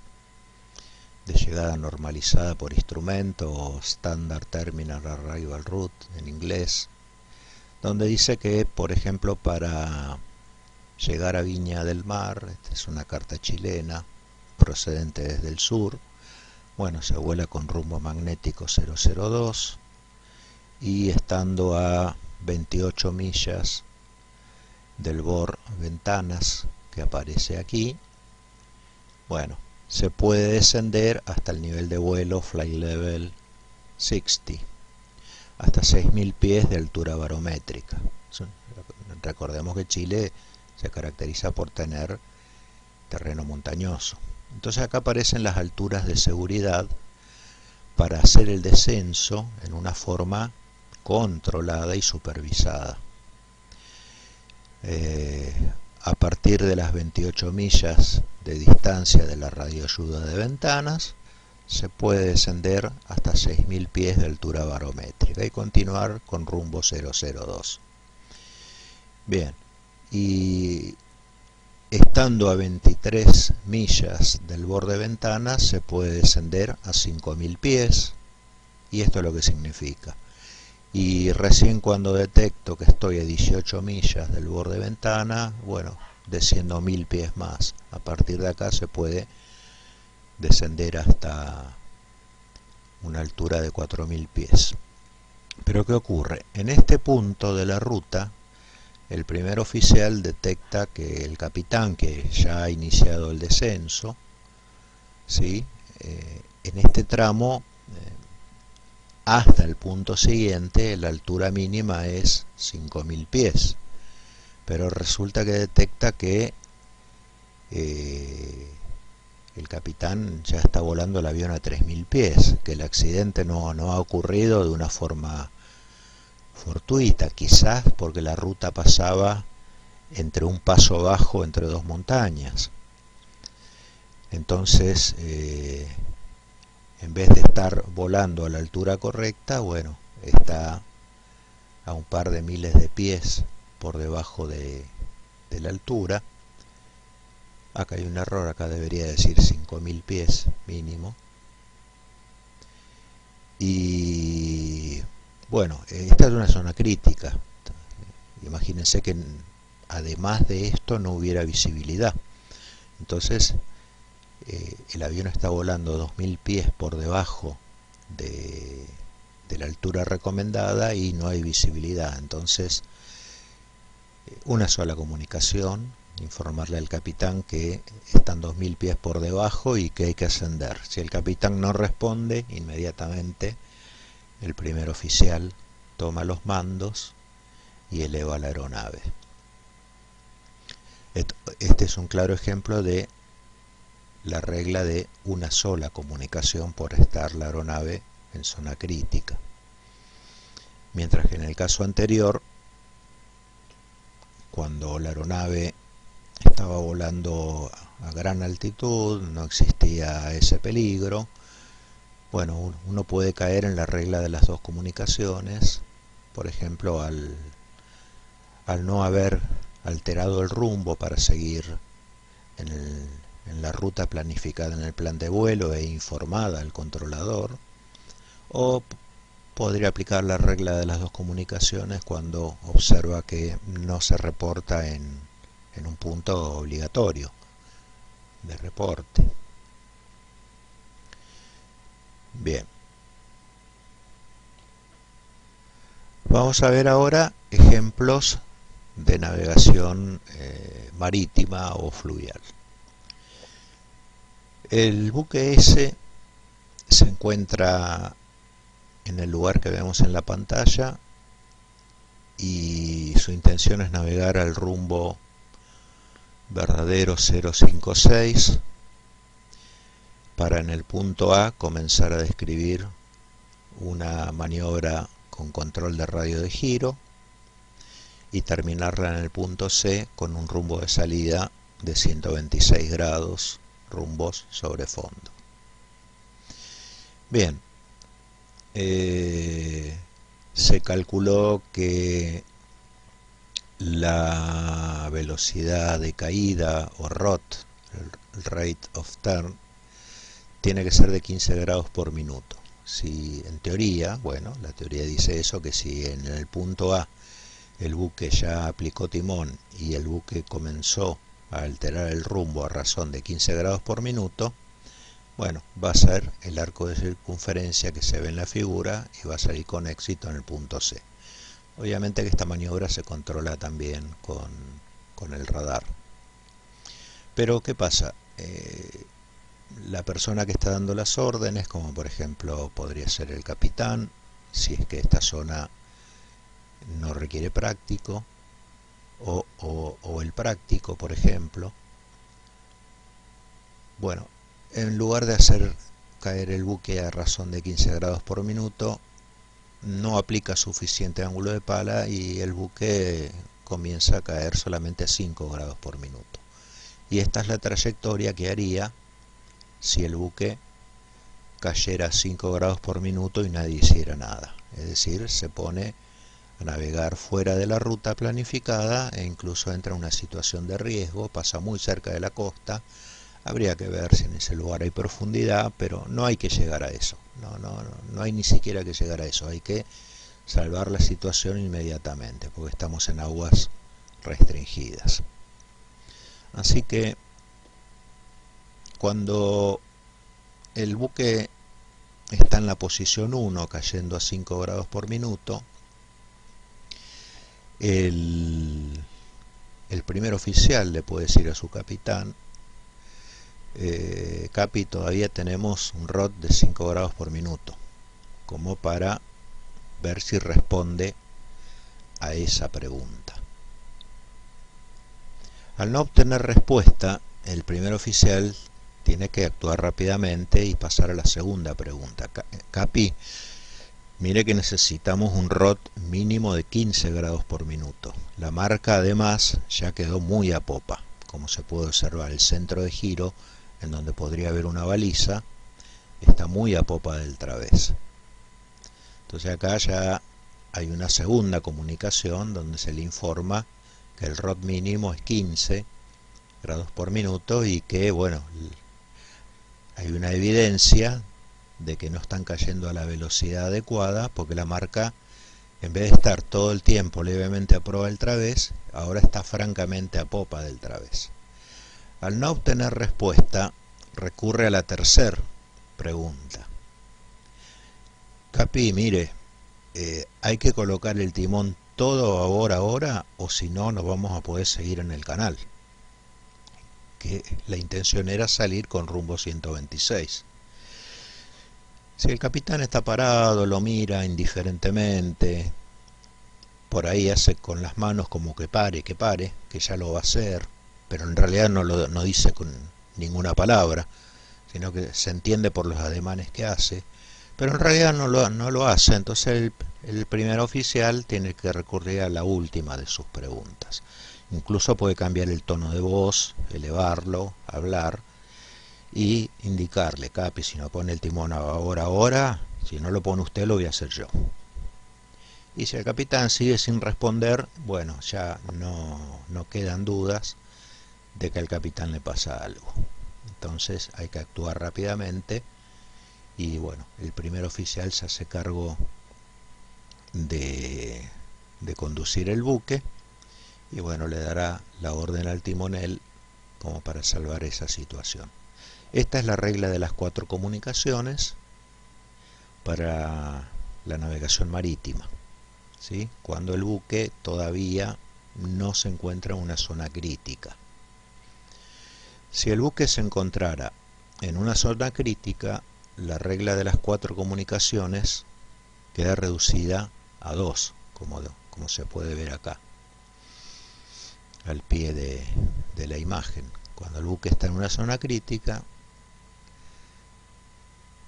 de llegada normalizada por instrumento, o Standard Terminal Arrival Route en inglés, donde dice que, por ejemplo, para llegar a Viña del Mar, esta es una carta chilena procedente desde el sur, bueno, se vuela con rumbo magnético 002 y estando a 28 millas del BOR Ventanas que aparece aquí, bueno, se puede descender hasta el nivel de vuelo Flight Level 60, hasta 6.000 pies de altura barométrica. Recordemos que Chile se caracteriza por tener terreno montañoso. Entonces acá aparecen las alturas de seguridad para hacer el descenso en una forma controlada y supervisada. A partir de las 28 millas de distancia de la radioayuda de Ventanas, se puede descender hasta 6.000 pies de altura barométrica y continuar con rumbo 002. Bien, y estando a 23 millas del borde Ventanas, se puede descender a 5.000 pies, y esto es lo que significa. Y recién cuando detecto que estoy a 18 millas del borde Ventana, bueno, desciendo 1.000 pies más. A partir de acá se puede descender hasta una altura de 4.000 pies. Pero ¿qué ocurre? En este punto de la ruta, el primer oficial detecta que el capitán, que ya ha iniciado el descenso, ¿sí? En este tramo, hasta el punto siguiente, la altura mínima es 5.000 pies. Pero resulta que detecta que el capitán ya está volando el avión a 3.000 pies, que el accidente no ha ocurrido de una forma fortuita, quizás porque la ruta pasaba entre un paso bajo entre dos montañas. Entonces, en vez de estar volando a la altura correcta, bueno, está a un par de miles de pies por debajo de la altura. Acá hay un error, acá debería decir 5.000 pies mínimo. Y bueno, esta es una zona crítica. Imagínense que además de esto no hubiera visibilidad. Entonces, el avión está volando 2.000 pies por debajo de la altura recomendada y no hay visibilidad. Entonces, una sola comunicación, informarle al capitán que están 2.000 pies por debajo y que hay que ascender. Si el capitán no responde, inmediatamente el primer oficial toma los mandos y eleva la aeronave. Este es un claro ejemplo de la regla de una sola comunicación por estar la aeronave en zona crítica. Mientras que en el caso anterior, cuando la aeronave estaba volando a gran altitud, no existía ese peligro, bueno, uno puede caer en la regla de las dos comunicaciones, por ejemplo, al no haber alterado el rumbo para seguir en la ruta planificada en el plan de vuelo e informada al controlador, o podría aplicar la regla de las dos comunicaciones cuando observa que no se reporta en un punto obligatorio de reporte. Bien. Vamos a ver ahora ejemplos de navegación marítima o fluvial. El buque S se encuentra en el lugar que vemos en la pantalla y su intención es navegar al rumbo verdadero 056 para en el punto A comenzar a describir una maniobra con control de radio de giro y terminarla en el punto C con un rumbo de salida de 126 grados, rumbos sobre fondo. Bien, se calculó que la velocidad de caída o ROT, el rate of turn, tiene que ser de 15 grados por minuto. Si en teoría, bueno, la teoría dice eso, que si en el punto A el buque ya aplicó timón y el buque comenzó a alterar el rumbo a razón de 15 grados por minuto, bueno, va a ser el arco de circunferencia que se ve en la figura y va a salir con éxito en el punto C. Obviamente que esta maniobra se controla también con el radar. Pero ¿qué pasa? La persona que está dando las órdenes, como por ejemplo podría ser el capitán, si es que esta zona no requiere práctico, o el práctico, por ejemplo, bueno, en lugar de hacer caer el buque a razón de 15 grados por minuto, no aplica suficiente ángulo de pala y el buque comienza a caer solamente a 5 grados por minuto. Y esta es la trayectoria que haría si el buque cayera a 5 grados por minuto y nadie hiciera nada. Es decir, se pone a navegar fuera de la ruta planificada e incluso entra en una situación de riesgo, pasa muy cerca de la costa. Habría que ver si en ese lugar hay profundidad, pero no hay que llegar a eso. No hay ni siquiera que llegar a eso. Hay que salvar la situación inmediatamente, porque estamos en aguas restringidas. Así que cuando el buque está en la posición 1, cayendo a 5 grados por minuto, el primer oficial le puede decir a su capitán: Capi, todavía tenemos un ROT de 5 grados por minuto, como para ver si responde a esa pregunta. Al no obtener respuesta, el primer oficial tiene que actuar rápidamente y pasar a la segunda pregunta. Capi, mire que necesitamos un ROT mínimo de 15 grados por minuto. La marca además ya quedó muy a popa. Como se puede observar, el centro de giro, en donde podría haber una baliza, está muy a popa del través. Entonces acá ya hay una segunda comunicación donde se le informa que el ROT mínimo es 15 grados por minuto y que, bueno, hay una evidencia de que no están cayendo a la velocidad adecuada, porque la marca, en vez de estar todo el tiempo levemente a proa del través, ahora está francamente a popa del través. Al no obtener respuesta, recurre a la tercera pregunta. Capi, mire, hay que colocar el timón todo ahora, o si no, no vamos a poder seguir en el canal. Que la intención era salir con rumbo 126. Si el capitán está parado, lo mira indiferentemente, por ahí hace con las manos como que pare, que ya lo va a hacer, pero en realidad no dice con ninguna palabra, sino que se entiende por los ademanes que hace, pero en realidad no lo hace. Entonces el primer oficial tiene que recurrir a la última de sus preguntas. Incluso puede cambiar el tono de voz, elevarlo, hablar y indicarle: Capi, si no pone el timón ahora, si no lo pone usted, lo voy a hacer yo. Y si el capitán sigue sin responder, bueno, ya no quedan dudas de que al capitán le pasa algo. Entonces hay que actuar rápidamente y, bueno, el primer oficial se hace cargo de conducir el buque y, bueno, le dará la orden al timonel como para salvar esa situación. Esta es la regla de las 4 comunicaciones para la navegación marítima, ¿sí? Cuando el buque todavía no se encuentra en una zona crítica. Si el buque se encontrara en una zona crítica, la regla de las 4 comunicaciones queda reducida a 2, como se puede ver acá, al pie de la imagen. Cuando el buque está en una zona crítica,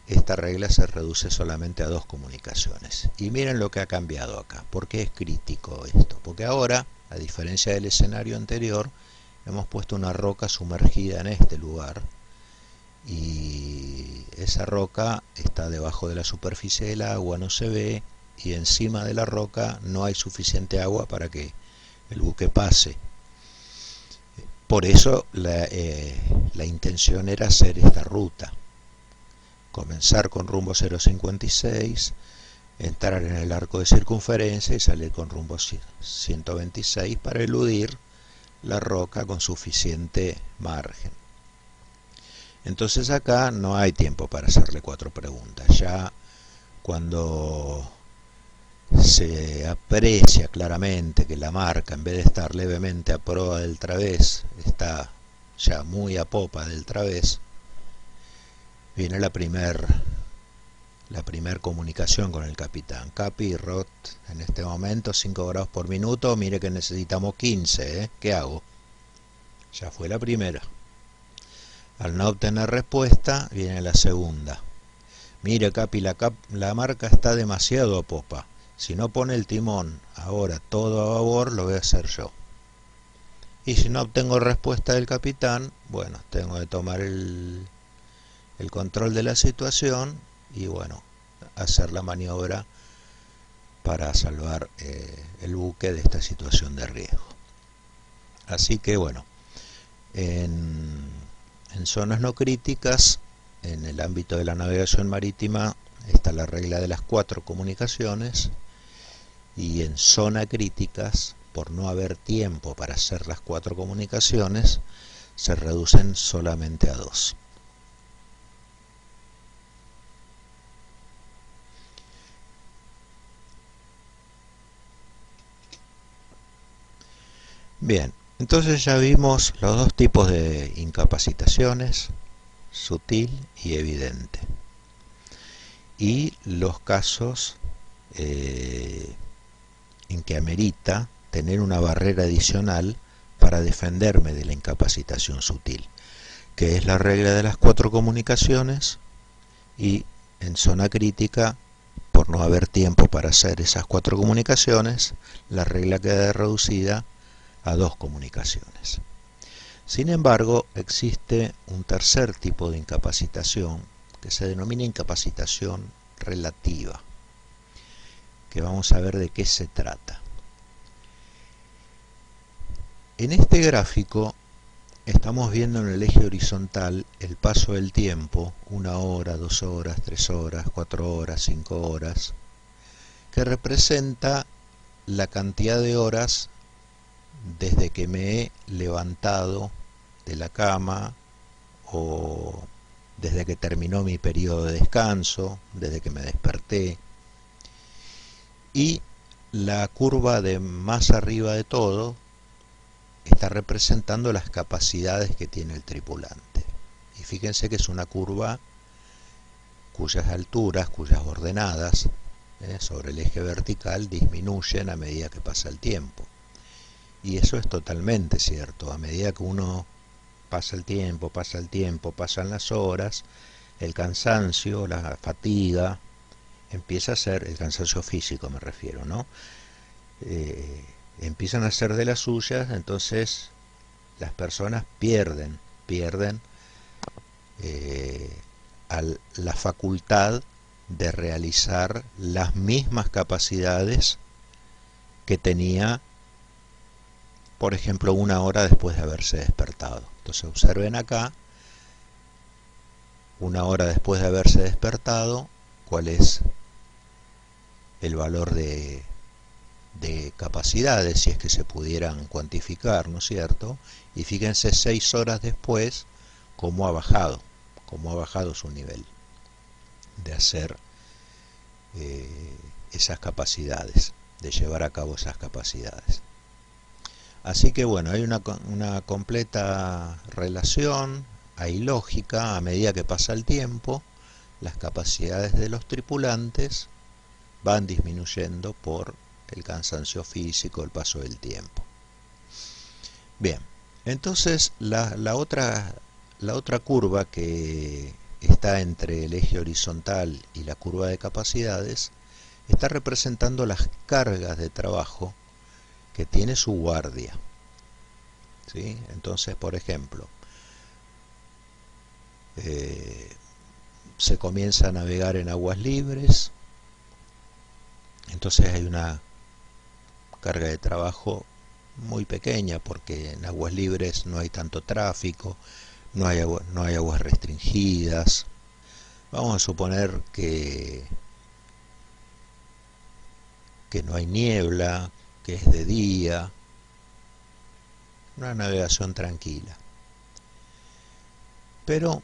esta regla se reduce solamente a 2 comunicaciones. Y miren lo que ha cambiado acá. ¿Por qué es crítico esto? Porque ahora, a diferencia del escenario anterior, hemos puesto una roca sumergida en este lugar y esa roca está debajo de la superficie del agua, no se ve, y encima de la roca no hay suficiente agua para que el buque pase. Por eso la intención era hacer esta ruta: comenzar con rumbo 056, entrar en el arco de circunferencia y salir con rumbo 126 para eludir la roca con suficiente margen. Entonces acá no hay tiempo para hacerle 4 preguntas. Ya cuando se aprecia claramente que la marca, en vez de estar levemente a proa del través, está ya muy a popa del través, viene la primer comunicación con el capitán. Capi, ROT en este momento 5 grados por minuto, mire que necesitamos 15, ¿qué hago? Ya fue la primera. Al no obtener respuesta, viene la segunda. mire Capi, la marca está demasiado a popa, si no pone el timón ahora todo a babor, lo voy a hacer yo. Y si no obtengo respuesta del capitán, bueno, tengo que tomar el control de la situación y bueno, hacer la maniobra para salvar el buque de esta situación de riesgo. Así que bueno, en zonas no críticas, en el ámbito de la navegación marítima, está la regla de las 4 comunicaciones, y en zona críticas, por no haber tiempo para hacer las 4 comunicaciones, se reducen solamente a 2. Bien, entonces ya vimos los dos tipos de incapacitaciones, sutil y evidente, y los casos en que amerita tener una barrera adicional para defenderme de la incapacitación sutil, que es la regla de las 4 comunicaciones, y en zona crítica, por no haber tiempo para hacer esas 4 comunicaciones, la regla queda reducida a 2 comunicaciones. Sin embargo, existe un tercer tipo de incapacitación que se denomina incapacitación relativa, que vamos a ver de qué se trata. En este gráfico estamos viendo en el eje horizontal el paso del tiempo, 1 hora, 2 horas, 3 horas, 4 horas, 5 horas, que representa la cantidad de horas desde que me he levantado de la cama o desde que terminó mi periodo de descanso, desde que me desperté. Y la curva de más arriba de todo está representando las capacidades que tiene el tripulante. Y fíjense que es una curva cuyas alturas, cuyas ordenadas sobre el eje vertical disminuyen a medida que pasa el tiempo. Y eso es totalmente cierto. A medida que uno pasa el tiempo, pasan las horas, el cansancio, la fatiga, empieza a ser, el cansancio físico me refiero, ¿no? Empiezan a ser de las suyas, entonces las personas pierden la facultad de realizar las mismas capacidades que tenía, por ejemplo, 1 hora después de haberse despertado. Entonces observen acá, 1 hora después de haberse despertado, cuál es el valor de capacidades, si es que se pudieran cuantificar, ¿no es cierto? Y fíjense 6 horas después cómo ha bajado su nivel de hacer esas capacidades, de llevar a cabo esas capacidades. Así que bueno, hay una completa relación, hay lógica. A medida que pasa el tiempo, las capacidades de los tripulantes van disminuyendo por el cansancio físico, el paso del tiempo. Bien, entonces la otra curva que está entre el eje horizontal y la curva de capacidades está representando las cargas de trabajo que tiene su guardia, ¿sí? Entonces, por ejemplo, se comienza a navegar en aguas libres, entonces hay una carga de trabajo muy pequeña, porque en aguas libres no hay tanto tráfico, no hay aguas restringidas. Vamos a suponer que no hay niebla, que es de día, una navegación tranquila. Pero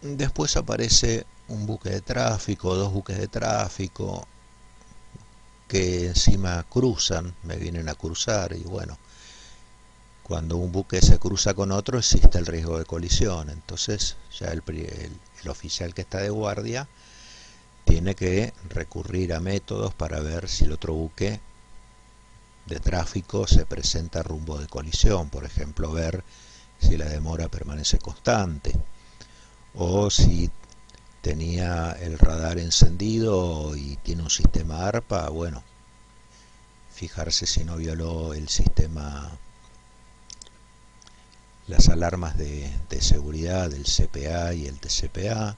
después aparece un buque de tráfico, 2 buques de tráfico, que encima cruzan, me vienen a cruzar, y bueno, cuando un buque se cruza con otro existe el riesgo de colisión. Entonces ya el oficial que está de guardia tiene que recurrir a métodos para ver si el otro buque de tráfico se presenta rumbo de colisión. Por ejemplo, ver si la demora permanece constante, o si tenía el radar encendido y tiene un sistema ARPA, bueno, fijarse si no violó el sistema, las alarmas de seguridad del CPA y el TCPA.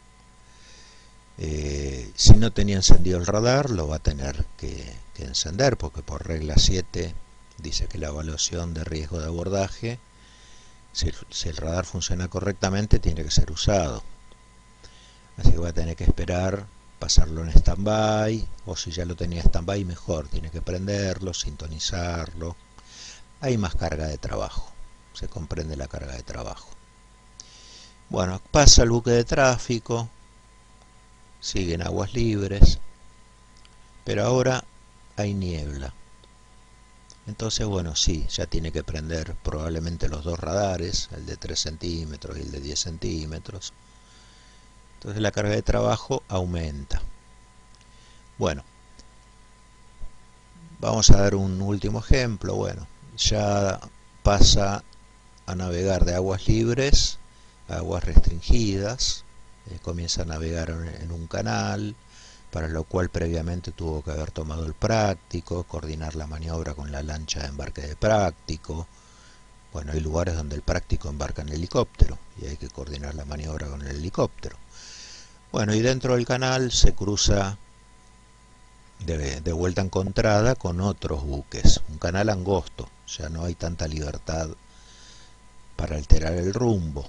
Si no tenía encendido el radar, lo va a tener que encender, porque por regla 7 dice que la evaluación de riesgo de abordaje, si el radar funciona correctamente, tiene que ser usado. Así que va a tener que esperar, pasarlo en stand-by, o si ya lo tenía stand-by, mejor, tiene que prenderlo, sintonizarlo. Hay más carga de trabajo, se comprende la carga de trabajo. Bueno, pasa el buque de tráfico, siguen aguas libres, pero ahora hay niebla. Entonces, bueno, sí, ya tiene que prender probablemente los dos radares, el de 3 centímetros y el de 10 centímetros. Entonces la carga de trabajo aumenta. Bueno, vamos a dar un último ejemplo. Bueno, ya pasa a navegar de aguas libres a aguas restringidas, comienza a navegar en un canal, para lo cual previamente tuvo que haber tomado el práctico, coordinar la maniobra con la lancha de embarque de práctico. Bueno, hay lugares donde el práctico embarca en helicóptero y hay que coordinar la maniobra con el helicóptero. Bueno, y dentro del canal se cruza de vuelta encontrada con otros buques, un canal angosto, ya no hay tanta libertad para alterar el rumbo.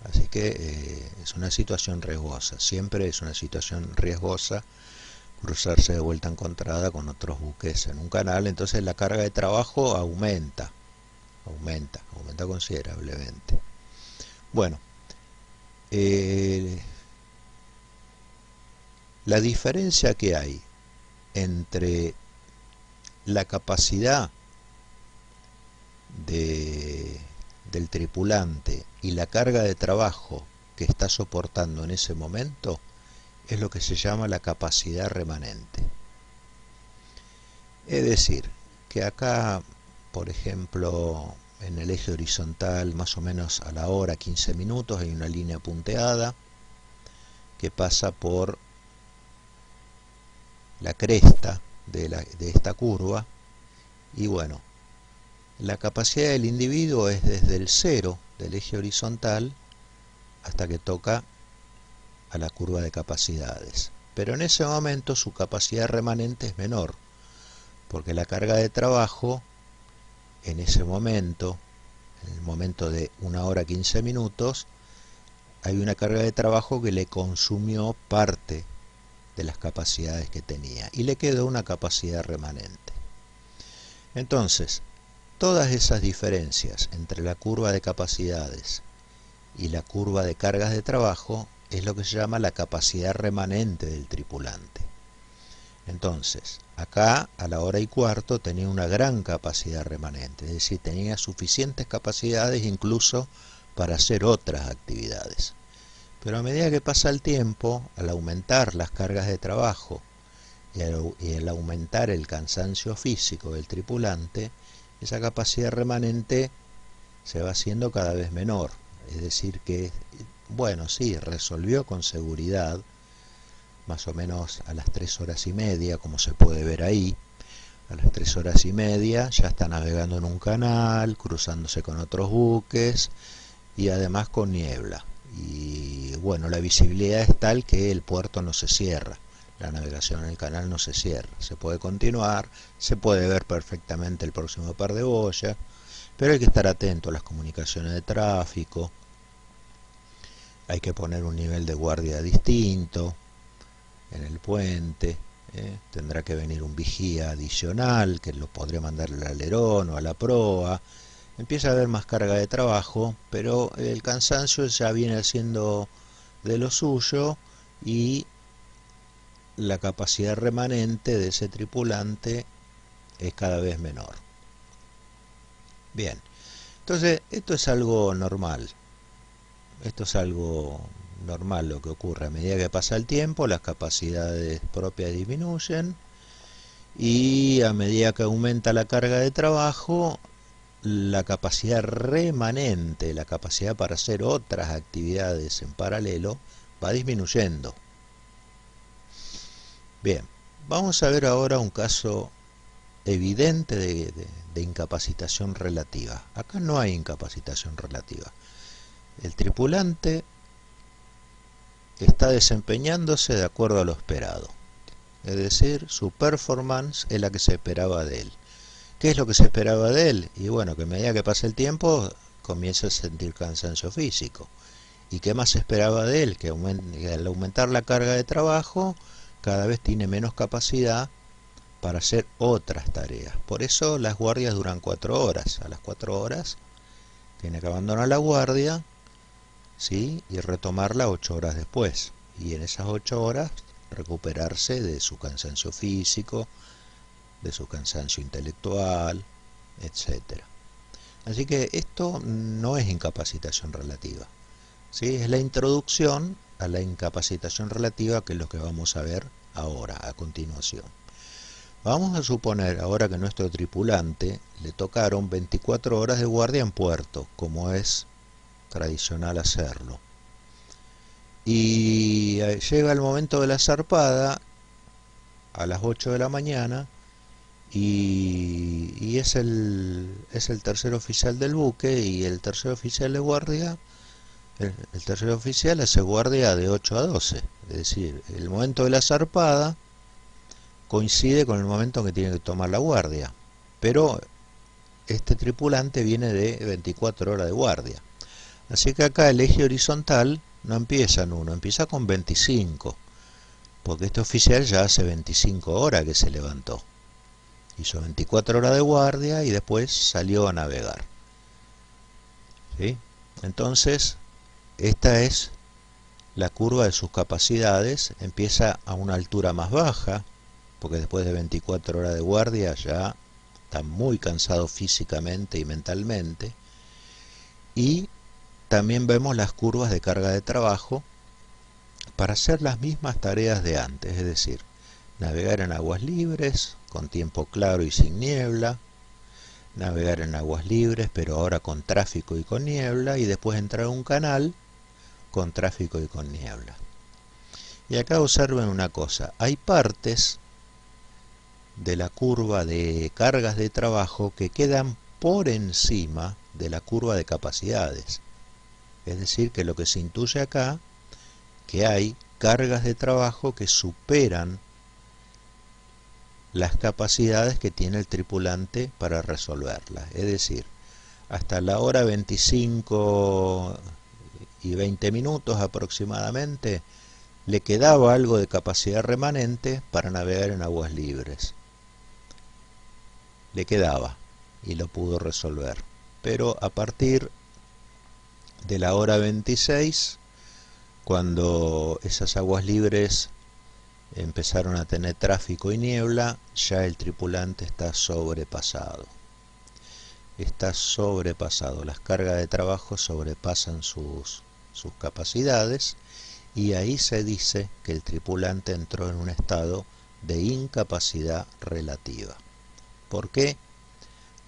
Así que es una situación riesgosa, siempre es una situación riesgosa cruzarse de vuelta encontrada con otros buques en un canal. Entonces la carga de trabajo aumenta considerablemente. Bueno, la diferencia que hay entre la capacidad del tripulante y la carga de trabajo que está soportando en ese momento es lo que se llama la capacidad remanente. Es decir, que acá, por ejemplo, en el eje horizontal, más o menos a la hora 15 minutos, hay una línea punteada que pasa por la cresta de esta curva, y bueno, la capacidad del individuo es desde el cero del eje horizontal hasta que toca a la curva de capacidades, pero en ese momento su capacidad remanente es menor, porque la carga de trabajo en ese momento, en el momento de 1 hora 15 minutos, hay una carga de trabajo que le consumió parte de las capacidades que tenía y le quedó una capacidad remanente. Entonces, todas esas diferencias entre la curva de capacidades y la curva de cargas de trabajo es lo que se llama la capacidad remanente del tripulante. Entonces, acá a la 1:15 tenía una gran capacidad remanente, es decir, tenía suficientes capacidades incluso para hacer otras actividades. Pero a medida que pasa el tiempo, al aumentar las cargas de trabajo y al aumentar el cansancio físico del tripulante, esa capacidad remanente se va haciendo cada vez menor. Es decir que, bueno, sí, resolvió con seguridad, más o menos a las 3 horas y media, como se puede ver ahí. A las 3 horas y media ya está navegando en un canal, cruzándose con otros buques y además con niebla. Y bueno, la visibilidad es tal que el puerto no se cierra, la navegación en el canal no se cierra, se puede continuar, se puede ver perfectamente el próximo par de boyas, pero hay que estar atento a las comunicaciones de tráfico, hay que poner un nivel de guardia distinto en el puente, tendrá que venir un vigía adicional que lo podré mandar al alerón o a la proa. Empieza a haber más carga de trabajo, pero el cansancio ya viene haciendo de lo suyo y la capacidad remanente de ese tripulante es cada vez menor. Bien, entonces esto es algo normal. Esto es algo normal lo que ocurre. A medida que pasa el tiempo, las capacidades propias disminuyen y a medida que aumenta la carga de trabajo, la capacidad remanente, la capacidad para hacer otras actividades en paralelo, va disminuyendo. Bien, vamos a ver ahora un caso evidente de incapacitación relativa. Acá no hay incapacitación relativa. El tripulante está desempeñándose de acuerdo a lo esperado. Es decir, su performance es la que se esperaba de él. ¿Qué es lo que se esperaba de él? Y bueno, que a medida que pasa el tiempo comienza a sentir cansancio físico. ¿Y qué más se esperaba de él? Que al aumentar la carga de trabajo cada vez tiene menos capacidad para hacer otras tareas. Por eso las guardias duran 4 horas. A las 4 horas tiene que abandonar la guardia, ¿sí? Y retomarla 8 horas después. Y en esas 8 horas recuperarse de su cansancio físico, de su cansancio intelectual, etcétera. Así que esto no es incapacitación relativa, ¿sí? Es la introducción a la incapacitación relativa, que es lo que vamos a ver ahora, a continuación. Vamos a suponer ahora que a nuestro tripulante le tocaron 24 horas de guardia en puerto, como es tradicional hacerlo. Y llega el momento de la zarpada a las 8 de la mañana y es el tercer oficial del buque, y el tercer oficial de guardia, el tercer oficial hace guardia de 8 a 12. Es decir, el momento de la zarpada coincide con el momento en que tiene que tomar la guardia, pero este tripulante viene de 24 horas de guardia. Así que acá el eje horizontal no empieza en 1, empieza con 25, porque este oficial ya hace 25 horas que se levantó. Hizo 24 horas de guardia y después salió a navegar, ¿sí? Entonces, esta es la curva de sus capacidades. Empieza a una altura más baja, porque después de 24 horas de guardia ya está muy cansado físicamente y mentalmente. Y también vemos las curvas de carga de trabajo para hacer las mismas tareas de antes, es decir, navegar en aguas libres, con tiempo claro y sin niebla, navegar en aguas libres pero ahora con tráfico y con niebla, y después entrar a un canal con tráfico y con niebla. Y acá observen una cosa, hay partes de la curva de cargas de trabajo que quedan por encima de la curva de capacidades. Es decir, que lo que se intuye acá, que hay cargas de trabajo que superan las capacidades que tiene el tripulante para resolverlas. Es decir, hasta la hora 25 y 20 minutos aproximadamente le quedaba algo de capacidad remanente para navegar en aguas libres. Le quedaba y lo pudo resolver. Pero a partir de la hora 26, cuando esas aguas libres empezaron a tener tráfico y niebla, ya el tripulante está sobrepasado. Está sobrepasado. Las cargas de trabajo sobrepasan sus capacidades, y ahí se dice que el tripulante entró en un estado de incapacidad relativa. ¿Por qué?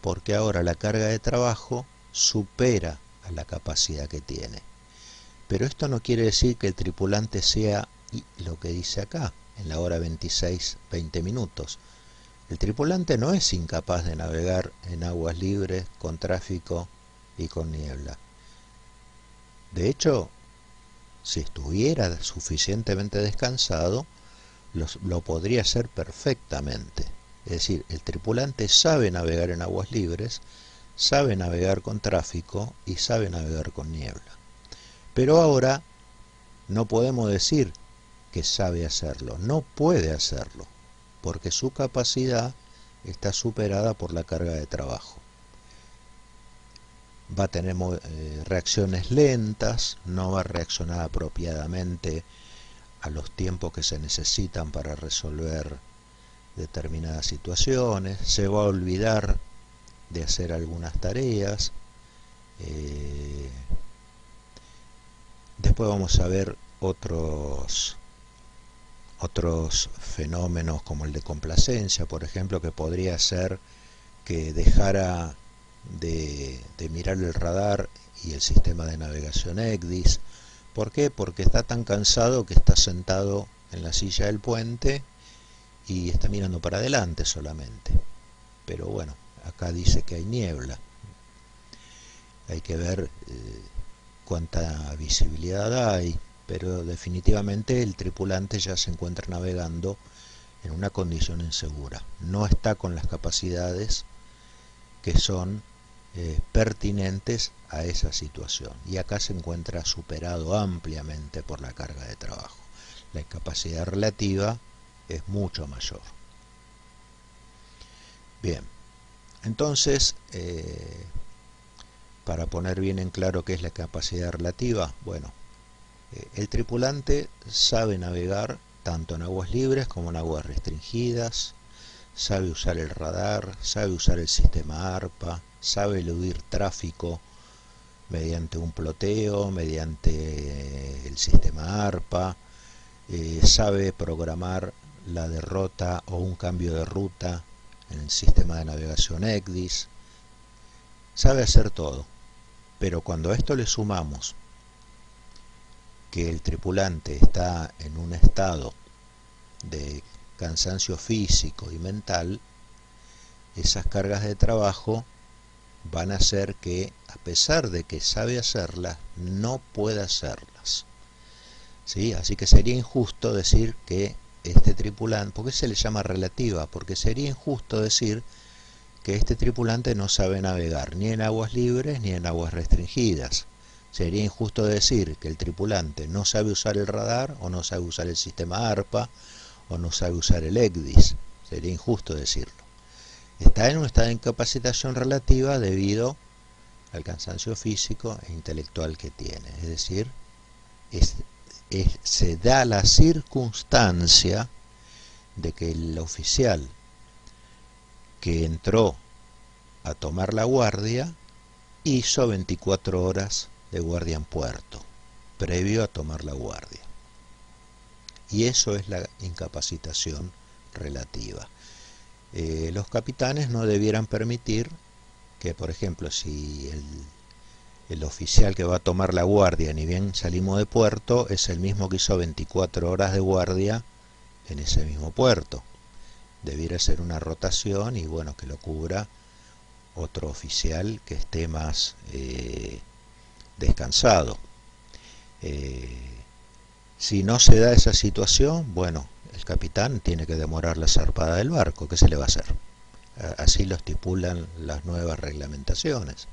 Porque ahora la carga de trabajo supera a la capacidad que tiene. Pero esto no quiere decir que el tripulante sea lo que dice acá, en la hora 26, 20 minutos. El tripulante no es incapaz de navegar en aguas libres, con tráfico y con niebla. De hecho, si estuviera suficientemente descansado, lo podría hacer perfectamente. Es decir, el tripulante sabe navegar en aguas libres, sabe navegar con tráfico y sabe navegar con niebla. Pero ahora no podemos decir que sabe hacerlo, no puede hacerlo, porque su capacidad está superada por la carga de trabajo. Va a tener reacciones lentas, no va a reaccionar apropiadamente a los tiempos que se necesitan para resolver determinadas situaciones, se va a olvidar de hacer algunas tareas. Después vamos a ver otros fenómenos como el de complacencia, por ejemplo, que podría ser que dejara de mirar el radar y el sistema de navegación ECDIS ¿Por qué? Porque está tan cansado que está sentado en la silla del puente y está mirando para adelante solamente. Pero bueno, acá dice que hay niebla. Hay que ver cuánta visibilidad hay, pero definitivamente el tripulante ya se encuentra navegando en una condición insegura. No está con las capacidades que son pertinentes a esa situación. Y acá se encuentra superado ampliamente por la carga de trabajo. La incapacidad relativa es mucho mayor. Bien, entonces, para poner bien en claro qué es la capacidad relativa, bueno, el tripulante sabe navegar tanto en aguas libres como en aguas restringidas, sabe usar el radar, sabe usar el sistema ARPA, sabe eludir tráfico mediante un ploteo, mediante el sistema ARPA, sabe programar la derrota o un cambio de ruta en el sistema de navegación ECDIS, sabe hacer todo. Pero cuando a esto le sumamos que el tripulante está en un estado de cansancio físico y mental, esas cargas de trabajo van a hacer que, a pesar de que sabe hacerlas, no pueda hacerlas. ¿Sí? Así que sería injusto decir que este tripulante, ¿por qué se le llama relativa? Porque sería injusto decir que este tripulante no sabe navegar ni en aguas libres ni en aguas restringidas. Sería injusto decir que el tripulante no sabe usar el radar o no sabe usar el sistema ARPA o no sabe usar el ECDIS. Sería injusto decirlo. Está en un estado de incapacitación relativa debido al cansancio físico e intelectual que tiene. Es decir, se da la circunstancia de que el oficial que entró a tomar la guardia hizo 24 horas de guardia en puerto, previo a tomar la guardia. Y eso es la incapacitación relativa. Los capitanes no debieran permitir que, por ejemplo, si el oficial que va a tomar la guardia, ni bien salimos de puerto, es el mismo que hizo 24 horas de guardia en ese mismo puerto. Debiera ser una rotación y bueno, que lo cubra otro oficial que esté más descansado. Si no se da esa situación, bueno, el capitán tiene que demorar la zarpada del barco. ¿Qué se le va a hacer? Así lo estipulan las nuevas reglamentaciones.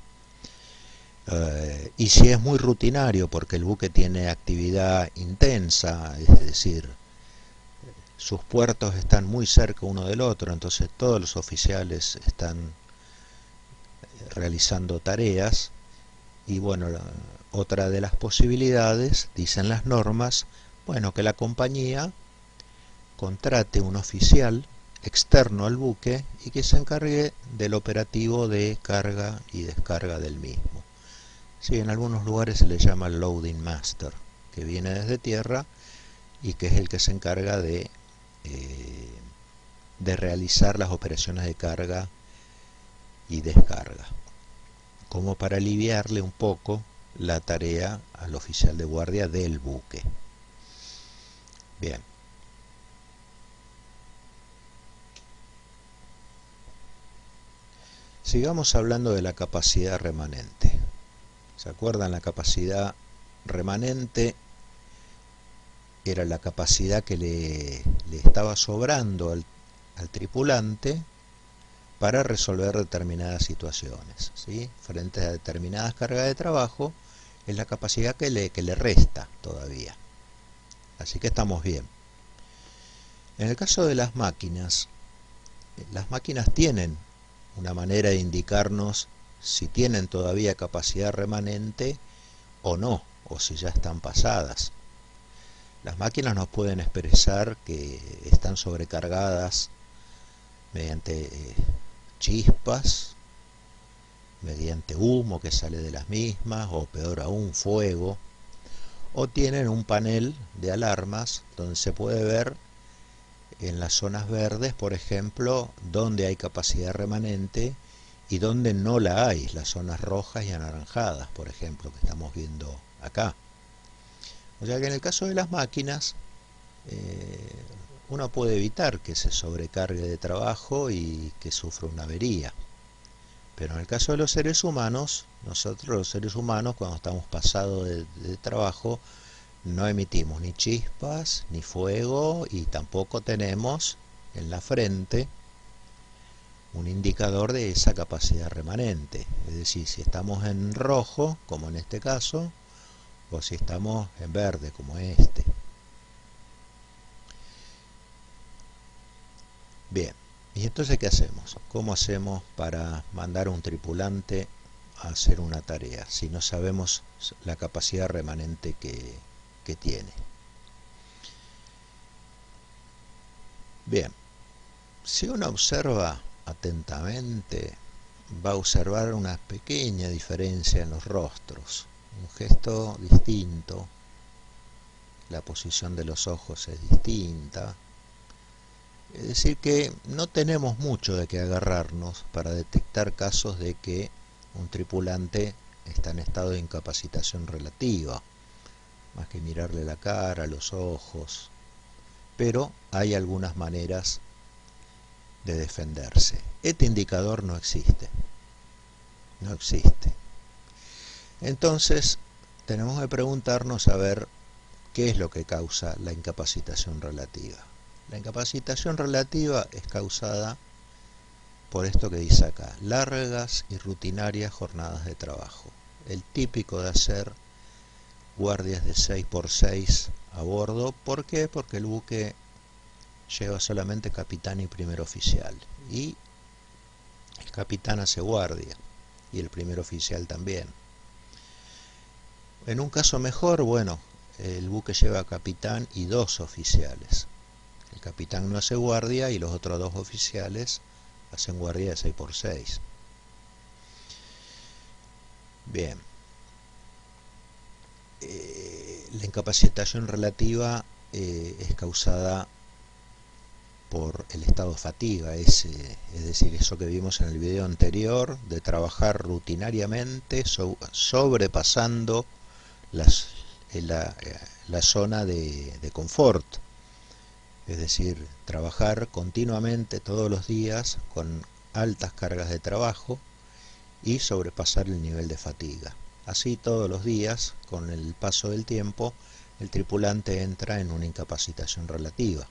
Y si es muy rutinario, porque el buque tiene actividad intensa, es decir, sus puertos están muy cerca uno del otro, entonces todos los oficiales están realizando tareas, y bueno, otra de las posibilidades, dicen las normas, bueno, que la compañía contrate un oficial externo al buque y que se encargue del operativo de carga y descarga del mismo. Sí, en algunos lugares se le llama loading master, que viene desde tierra y que es el que se encarga de realizar las operaciones de carga y descarga, como para aliviarle un poco la tarea al oficial de guardia del buque. Bien. Sigamos hablando de la capacidad remanente. ¿Se acuerdan? La capacidad remanente era la capacidad que le estaba sobrando al tripulante para resolver determinadas situaciones, ¿sí? Frente a determinadas cargas de trabajo, es la capacidad que le resta todavía. Así que estamos bien. En el caso de las máquinas tienen una manera de indicarnos si tienen todavía capacidad remanente o no, o si ya están pasadas. Las máquinas nos pueden expresar que están sobrecargadas mediante chispas, mediante humo que sale de las mismas, o peor aún, fuego, o tienen un panel de alarmas donde se puede ver en las zonas verdes, por ejemplo, donde hay capacidad remanente y donde no la hay, las zonas rojas y anaranjadas, por ejemplo, que estamos viendo acá. O sea que en el caso de las máquinas, uno puede evitar que se sobrecargue de trabajo y que sufra una avería. Pero en el caso de los seres humanos, nosotros los seres humanos, cuando estamos pasados de trabajo, no emitimos ni chispas, ni fuego, y tampoco tenemos en la frente un indicador de esa capacidad remanente. Es decir, si estamos en rojo, como en este caso, o si estamos en verde, como este. Bien, ¿y entonces qué hacemos? ¿Cómo hacemos para mandar a un tripulante a hacer una tarea si no sabemos la capacidad remanente que tiene? Bien, si uno observa atentamente, va a observar una pequeña diferencia en los rostros, un gesto distinto, la posición de los ojos es distinta. Es decir que no tenemos mucho de qué agarrarnos para detectar casos de que un tripulante está en estado de incapacitación relativa, más que mirarle la cara, los ojos. Pero hay algunas maneras de defenderse. Este indicador no existe. No existe. Entonces, tenemos que preguntarnos a ver qué es lo que causa la incapacitación relativa. La incapacitación relativa es causada por esto que dice acá, largas y rutinarias jornadas de trabajo. El típico de hacer guardias de 6x6 a bordo. ¿Por qué? Porque el buque lleva solamente capitán y primer oficial. Y el capitán hace guardia. Y el primer oficial también. En un caso mejor, bueno, el buque lleva capitán y 2 oficiales. El capitán no hace guardia y los otros 2 oficiales hacen guardia de 6x6. Bien. La incapacitación relativa es causada por el estado de fatiga, es decir, eso que vimos en el video anterior, de trabajar rutinariamente, sobrepasando la zona de confort. Es decir, trabajar continuamente todos los días con altas cargas de trabajo y sobrepasar el nivel de fatiga. Así todos los días, con el paso del tiempo, el tripulante entra en una incapacitación relativa.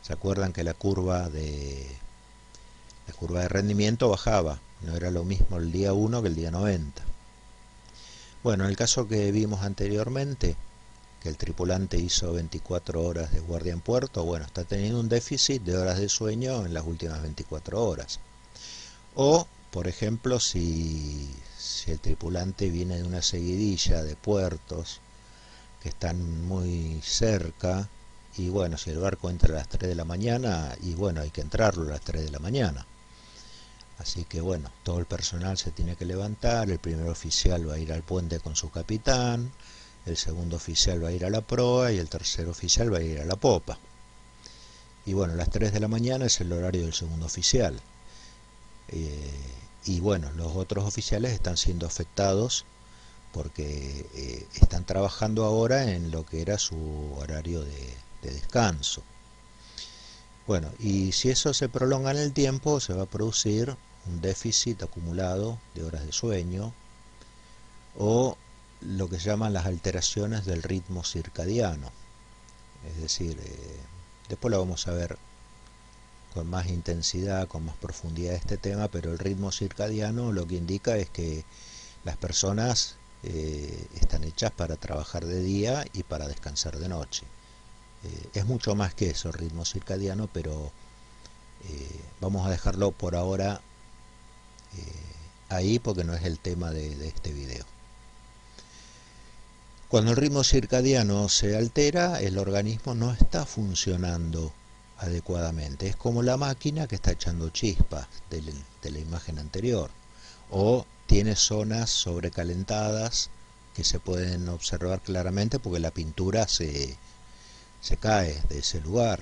¿Se acuerdan que la curva de rendimiento bajaba? No era lo mismo el día 1 que el día 90. Bueno, en el caso que vimos anteriormente, que el tripulante hizo 24 horas de guardia en puerto, bueno, está teniendo un déficit de horas de sueño en las últimas 24 horas. O, por ejemplo, si el tripulante viene de una seguidilla de puertos que están muy cerca, y bueno, si el barco entra a las 3 de la mañana, y bueno, hay que entrarlo a las 3 de la mañana. Así que bueno, todo el personal se tiene que levantar, el primer oficial va a ir al puente con su capitán, el segundo oficial va a ir a la proa y el tercer oficial va a ir a la popa. Y bueno, las 3 de la mañana es el horario del segundo oficial. Y bueno, los otros oficiales están siendo afectados porque están trabajando ahora en lo que era su horario de descanso. Bueno, y si eso se prolonga en el tiempo, se va a producir un déficit acumulado de horas de sueño o lo que se llaman las alteraciones del ritmo circadiano. Es decir, después lo vamos a ver con más intensidad, con más profundidad este tema, pero el ritmo circadiano lo que indica es que las personas están hechas para trabajar de día y para descansar de noche. Es mucho más que eso el ritmo circadiano, pero vamos a dejarlo por ahora ahí porque no es el tema de este video. Cuando el ritmo circadiano se altera, el organismo no está funcionando adecuadamente. Es como la máquina que está echando chispas de la imagen anterior. O tiene zonas sobrecalentadas que se pueden observar claramente porque la pintura se cae de ese lugar.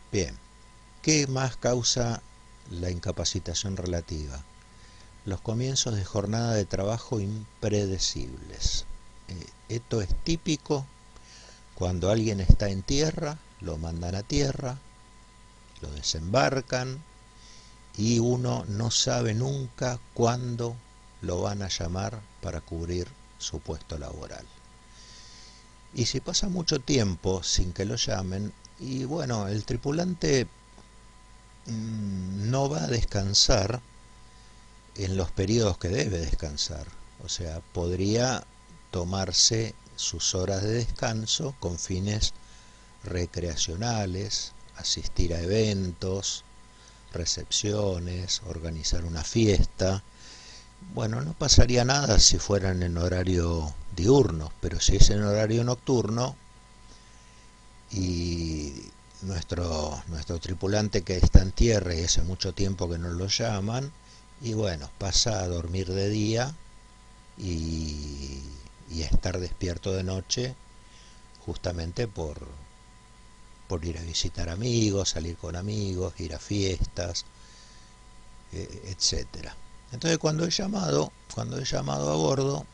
Bien, ¿qué más causa la incapacitación relativa? Los comienzos de jornada de trabajo impredecibles. Esto es típico cuando alguien está en tierra, lo mandan a tierra, lo desembarcan y uno no sabe nunca cuándo lo van a llamar para cubrir su puesto laboral. Y si pasa mucho tiempo sin que lo llamen, y bueno, el tripulante no va a descansar en los periodos que debe descansar. O sea, podría tomarse sus horas de descanso con fines recreacionales, asistir a eventos, recepciones, organizar una fiesta. Bueno, no pasaría nada si fueran en horario diurno, pero si es en horario nocturno y nuestro tripulante que está en tierra y hace mucho tiempo que no lo llaman, y bueno, pasa a dormir de día y a estar despierto de noche justamente por ir a visitar amigos, salir con amigos, ir a fiestas, etcétera. Entonces cuando es llamado a bordo,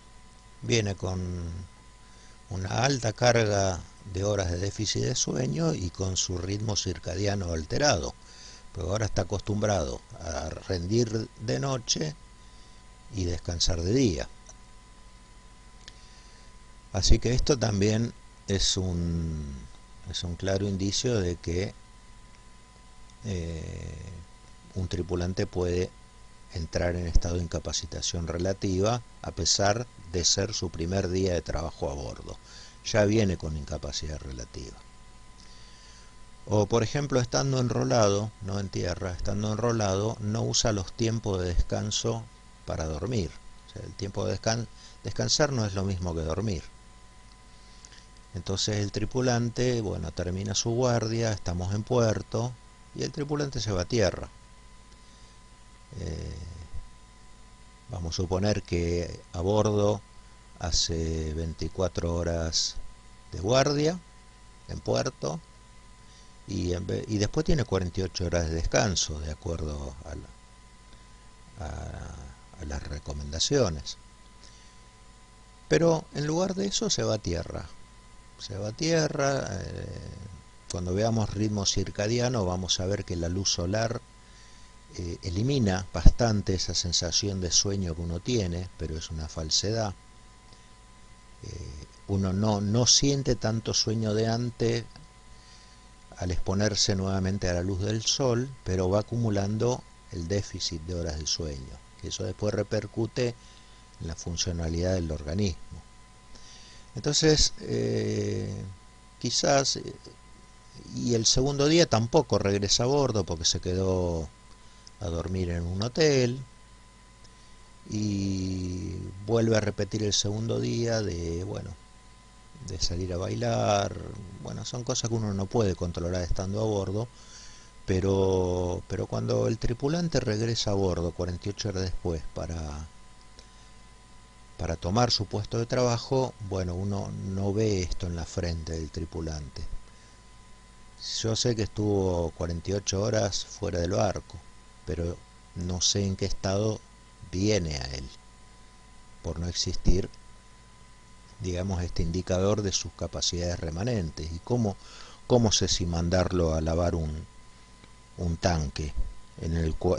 viene con una alta carga de horas de déficit de sueño y con su ritmo circadiano alterado, porque ahora está acostumbrado a rendir de noche y descansar de día. Así que esto también es un claro indicio de que un tripulante puede entrar en estado de incapacitación relativa a pesar de ser su primer día de trabajo a bordo. Ya viene con incapacidad relativa. O por ejemplo, estando enrolado, no en tierra, estando enrolado, no usa los tiempos de descanso para dormir. O sea, el tiempo de descansar no es lo mismo que dormir. Entonces el tripulante, bueno, termina su guardia, estamos en puerto y el tripulante se va a tierra. Vamos a suponer que a bordo hace 24 horas de guardia en puerto y después tiene 48 horas de descanso de acuerdo a las recomendaciones. Pero en lugar de eso se va a tierra. Cuando veamos ritmo circadiano vamos a ver que la luz solar elimina bastante esa sensación de sueño que uno tiene, pero es una falsedad. Uno no siente tanto sueño de antes al exponerse nuevamente a la luz del sol, pero va acumulando el déficit de horas de sueño, que eso después repercute en la funcionalidad del organismo. Entonces, quizás, y el segundo día tampoco regresa a bordo porque se quedó a dormir en un hotel y vuelve a repetir el segundo día de salir a bailar. Bueno, son cosas que uno no puede controlar estando a bordo, pero cuando el tripulante regresa a bordo 48 horas después para tomar su puesto de trabajo, bueno, uno no ve esto en la frente del tripulante. Yo sé que estuvo 48 horas fuera del barco, pero no sé en qué estado viene a él, por no existir, digamos, este indicador de sus capacidades remanentes. Y cómo sé si mandarlo a lavar un tanque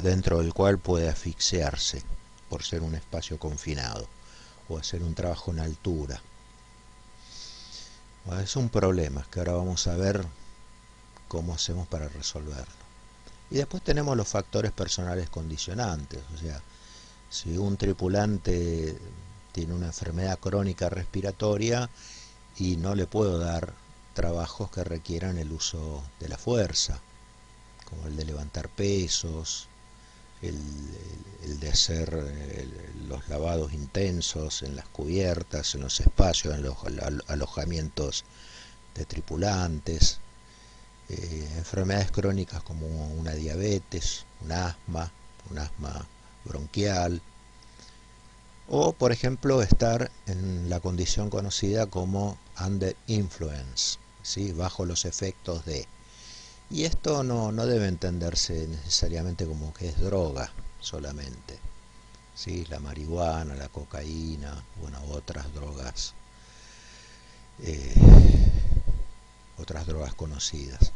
dentro del cual puede asfixiarse por ser un espacio confinado o hacer un trabajo en altura. Bueno, es un problema que ahora vamos a ver cómo hacemos para resolverlo. Y después tenemos los factores personales condicionantes, o sea, si un tripulante tiene una enfermedad crónica respiratoria y no le puedo dar trabajos que requieran el uso de la fuerza, como el de levantar pesos, el de hacer los lavados intensos en las cubiertas, en los espacios, en los alojamientos de tripulantes, enfermedades crónicas como una diabetes, un asma bronquial, o por ejemplo estar en la condición conocida como under influence, ¿sí? Bajo los efectos de. Y esto no debe entenderse necesariamente como que es droga solamente, ¿sí? La marihuana, la cocaína, bueno, otras drogas eh, otras drogas conocidas.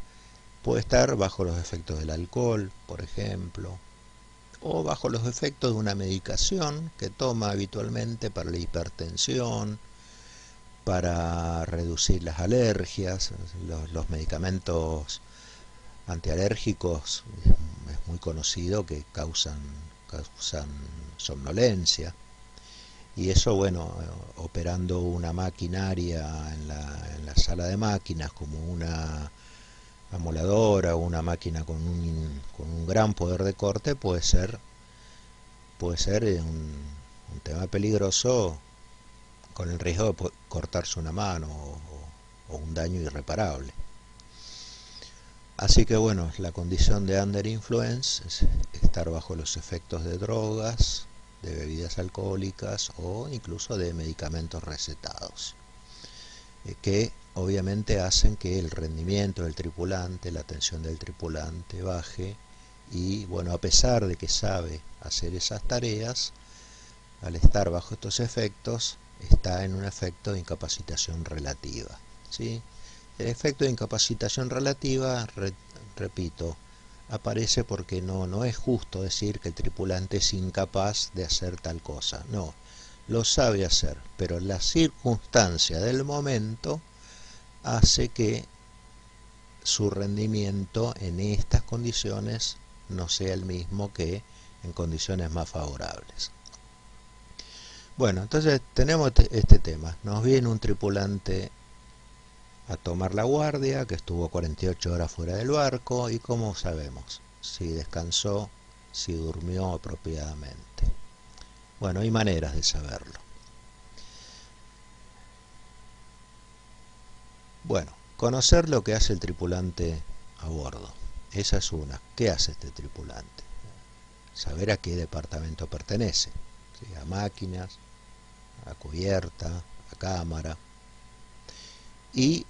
Puede estar bajo los efectos del alcohol, por ejemplo, o bajo los efectos de una medicación que toma habitualmente para la hipertensión, para reducir las alergias. Los medicamentos antialérgicos es muy conocido que causan somnolencia. Y eso, bueno, operando una maquinaria en la sala de máquinas, como una amoladora o una máquina con un gran poder de corte, puede ser un tema peligroso, con el riesgo de cortarse una mano o un daño irreparable. Así que bueno, la condición de under influence es estar bajo los efectos de drogas, de bebidas alcohólicas o incluso de medicamentos recetados, que obviamente hacen que el rendimiento del tripulante, la atención del tripulante baje, y bueno, a pesar de que sabe hacer esas tareas, al estar bajo estos efectos está en un efecto de incapacitación relativa, ¿sí? El efecto de incapacitación relativa, repito, aparece porque no es justo decir que el tripulante es incapaz de hacer tal cosa. No, lo sabe hacer, pero la circunstancia del momento hace que su rendimiento en estas condiciones no sea el mismo que en condiciones más favorables. Bueno, entonces tenemos este tema. Nos viene un tripulante a tomar la guardia, que estuvo 48 horas fuera del barco, y ¿cómo sabemos si descansó, si durmió apropiadamente? Bueno, hay maneras de saberlo. Bueno, conocer lo que hace el tripulante a bordo. Esa es una. ¿Qué hace este tripulante? Saber a qué departamento pertenece. ¿Sí? A máquinas, a cubierta, a cámara. Y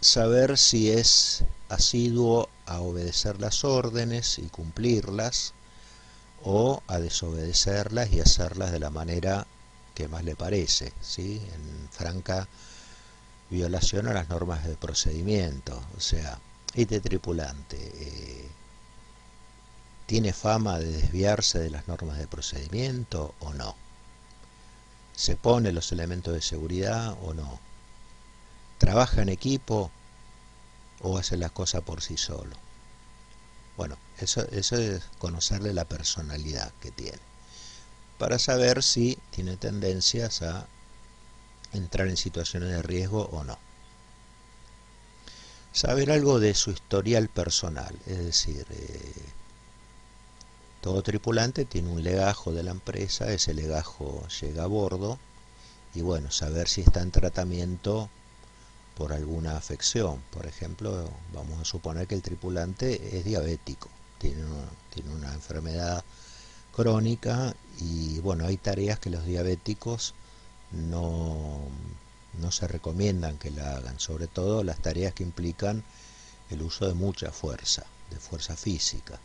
saber si es asiduo a obedecer las órdenes y cumplirlas, o a desobedecerlas y hacerlas de la manera que más le parece, ¿sí? En franca violación a las normas de procedimiento. O sea, este tripulante ¿tiene fama de desviarse de las normas de procedimiento o no? ¿Se pone los elementos de seguridad o no? ¿Trabaja en equipo o hace las cosas por sí solo? Bueno, eso es conocerle la personalidad que tiene, para saber si tiene tendencias a entrar en situaciones de riesgo o no. Saber algo de su historial personal, es decir, todo tripulante tiene un legajo de la empresa, ese legajo llega a bordo, y bueno, saber si está en tratamiento por alguna afección. Por ejemplo, vamos a suponer que el tripulante es diabético, tiene una enfermedad crónica, y bueno, hay tareas que los diabéticos no se recomiendan que la hagan, sobre todo las tareas que implican el uso de mucha fuerza, de fuerza física.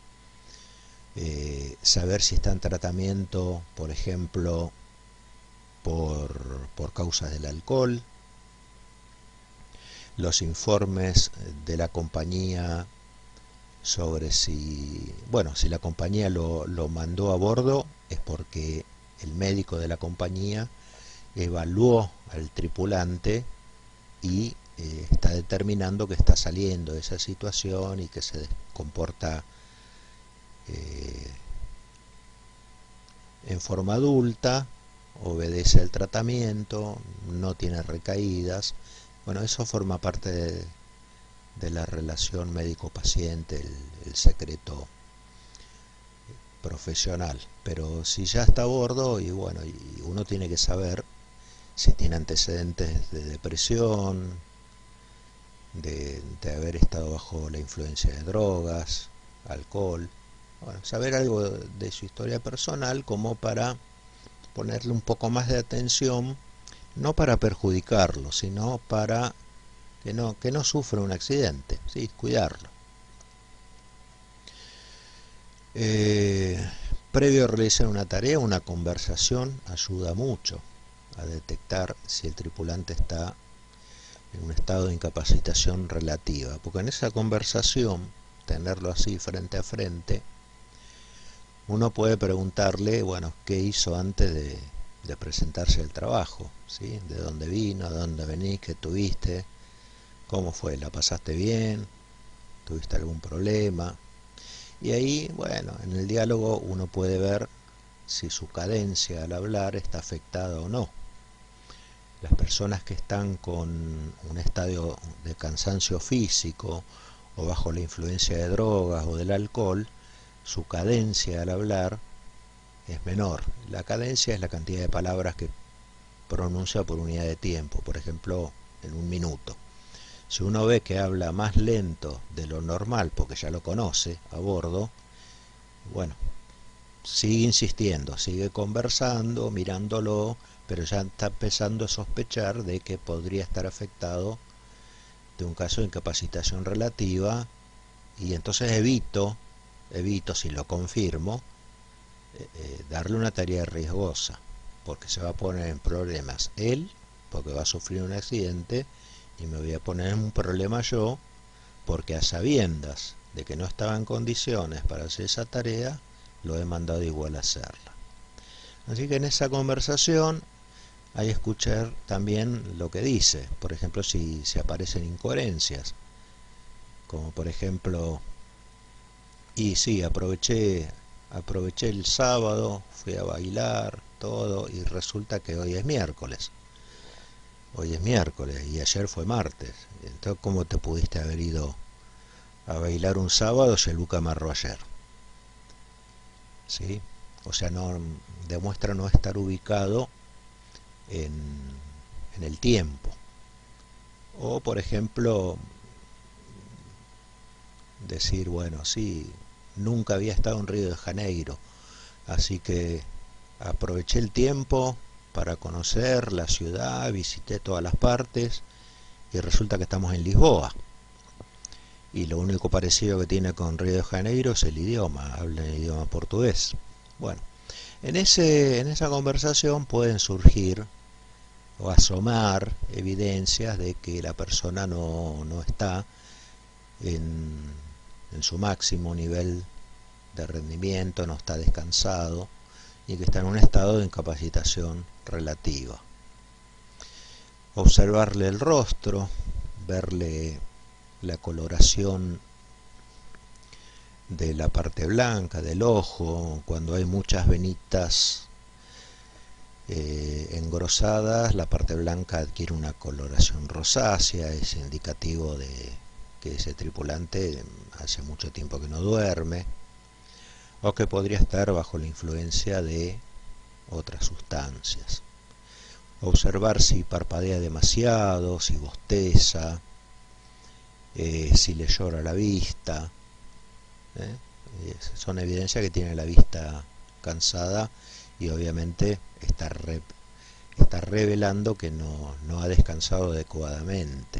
Saber si está en tratamiento, por ejemplo, por causas del alcohol, los informes de la compañía sobre si la compañía lo mandó a bordo, es porque el médico de la compañía evaluó al tripulante y está determinando que está saliendo de esa situación y que se comporta en forma adulta, obedece al tratamiento, no tiene recaídas. Bueno, eso forma parte de la relación médico-paciente, el secreto profesional. Pero si ya está a bordo, y bueno, y uno tiene que saber si tiene antecedentes de depresión, de haber estado bajo la influencia de drogas, alcohol. Bueno, saber algo de su historia personal, como para ponerle un poco más de atención, no para perjudicarlo, sino para que no sufra un accidente, ¿sí? Cuidarlo. Previo a realizar una tarea, una conversación ayuda mucho a detectar si el tripulante está en un estado de incapacitación relativa, porque en esa conversación, tenerlo así frente a frente, uno puede preguntarle, bueno, qué hizo antes de presentarse al trabajo, ¿sí? De dónde vino, de dónde venís, qué tuviste, cómo fue, la pasaste bien, tuviste algún problema. Y ahí, bueno, en el diálogo uno puede ver si su cadencia al hablar está afectada o no. Las personas que están con un estado de cansancio físico o bajo la influencia de drogas o del alcohol, su cadencia al hablar es menor. La cadencia es la cantidad de palabras que pronuncia por unidad de tiempo, por ejemplo, en un minuto. Si uno ve que habla más lento de lo normal, porque ya lo conoce a bordo, bueno, sigue insistiendo, sigue conversando, mirándolo, pero ya está empezando a sospechar de que podría estar afectado de un caso de incapacitación relativa, y entonces evito si lo confirmo, darle una tarea riesgosa, porque se va a poner en problemas él, porque va a sufrir un accidente, y me voy a poner en un problema yo, porque a sabiendas de que no estaba en condiciones para hacer esa tarea, lo he mandado igual a hacerla. Así que en esa conversación hay que escuchar también lo que dice. Por ejemplo, si aparecen incoherencias, como por ejemplo, y sí, aproveché el sábado, fui a bailar, todo, y resulta que hoy es miércoles. Hoy es miércoles y ayer fue martes. Entonces, ¿cómo te pudiste haber ido a bailar un sábado si el Buca amarró ayer? ¿Sí? O sea, no demuestra no estar ubicado en, en el tiempo. O, por ejemplo, decir, bueno, sí, nunca había estado en Río de Janeiro, así que aproveché el tiempo para conocer la ciudad, visité todas las partes y resulta que estamos en Lisboa. Y lo único parecido que tiene con Río de Janeiro es el idioma, habla el idioma portugués. Bueno, en esa conversación pueden surgir o asomar evidencias de que la persona no está en su máximo nivel de rendimiento, no está descansado y que está en un estado de incapacitación relativa. Observarle el rostro, verle la coloración de la parte blanca del ojo, cuando hay muchas venitas engrosadas, la parte blanca adquiere una coloración rosácea, es indicativo de que ese tripulante hace mucho tiempo que no duerme, o que podría estar bajo la influencia de otras sustancias. Observar si parpadea demasiado, si bosteza, si le llora la vista. Son evidencias que tiene la vista cansada y obviamente está revelando que no ha descansado adecuadamente.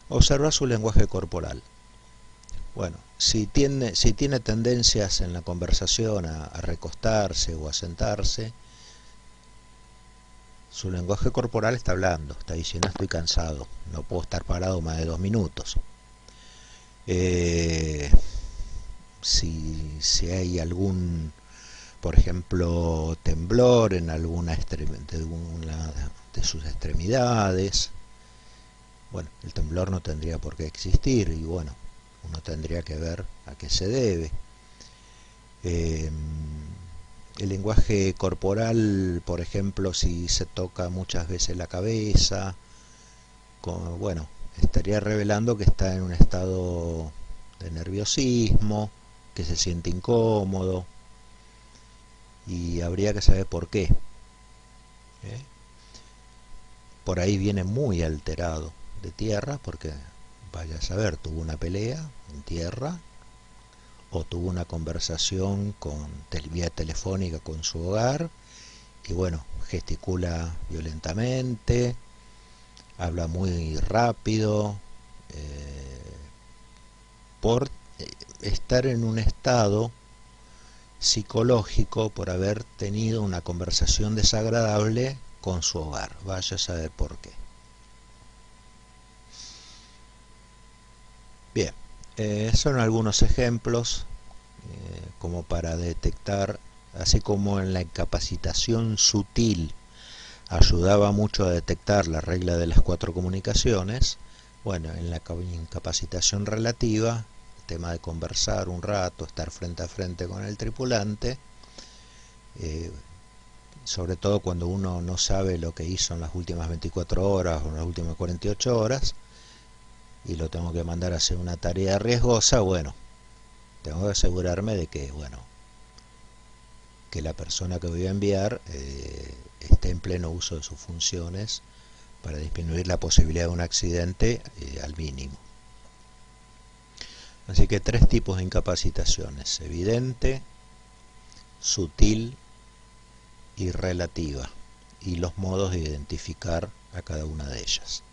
Observar su lenguaje corporal. Bueno, si tiene tendencias en la conversación a recostarse o a sentarse, su lenguaje corporal está hablando, está diciendo estoy cansado, no puedo estar parado más de 2 minutos. Si hay algún, por ejemplo, temblor en alguna de sus extremidades, bueno, el temblor no tendría por qué existir y bueno, uno tendría que ver a qué se debe. El lenguaje corporal, por ejemplo, si se toca muchas veces la cabeza, bueno, estaría revelando que está en un estado de nerviosismo, que se siente incómodo y habría que saber por qué. Por ahí viene muy alterado de tierra, porque vaya a saber, tuvo una pelea en tierra o tuvo una conversación vía telefónica con su hogar y bueno, gesticula violentamente, habla muy rápido, por estar en un estado psicológico por haber tenido una conversación desagradable con su hogar. Vaya a saber por qué. Bien, son algunos ejemplos como para detectar, así como en la incapacitación sutil ayudaba mucho a detectar la regla de las 4 comunicaciones. Bueno, en la incapacitación relativa, el tema de conversar un rato, estar frente a frente con el tripulante, sobre todo cuando uno no sabe lo que hizo en las últimas 24 horas o en las últimas 48 horas, y lo tengo que mandar a hacer una tarea riesgosa, bueno, tengo que asegurarme de que, que la persona que voy a enviar esté en pleno uso de sus funciones para disminuir la posibilidad de un accidente al mínimo. Así que 3 tipos de incapacitaciones: evidente, sutil y relativa, y los modos de identificar a cada una de ellas.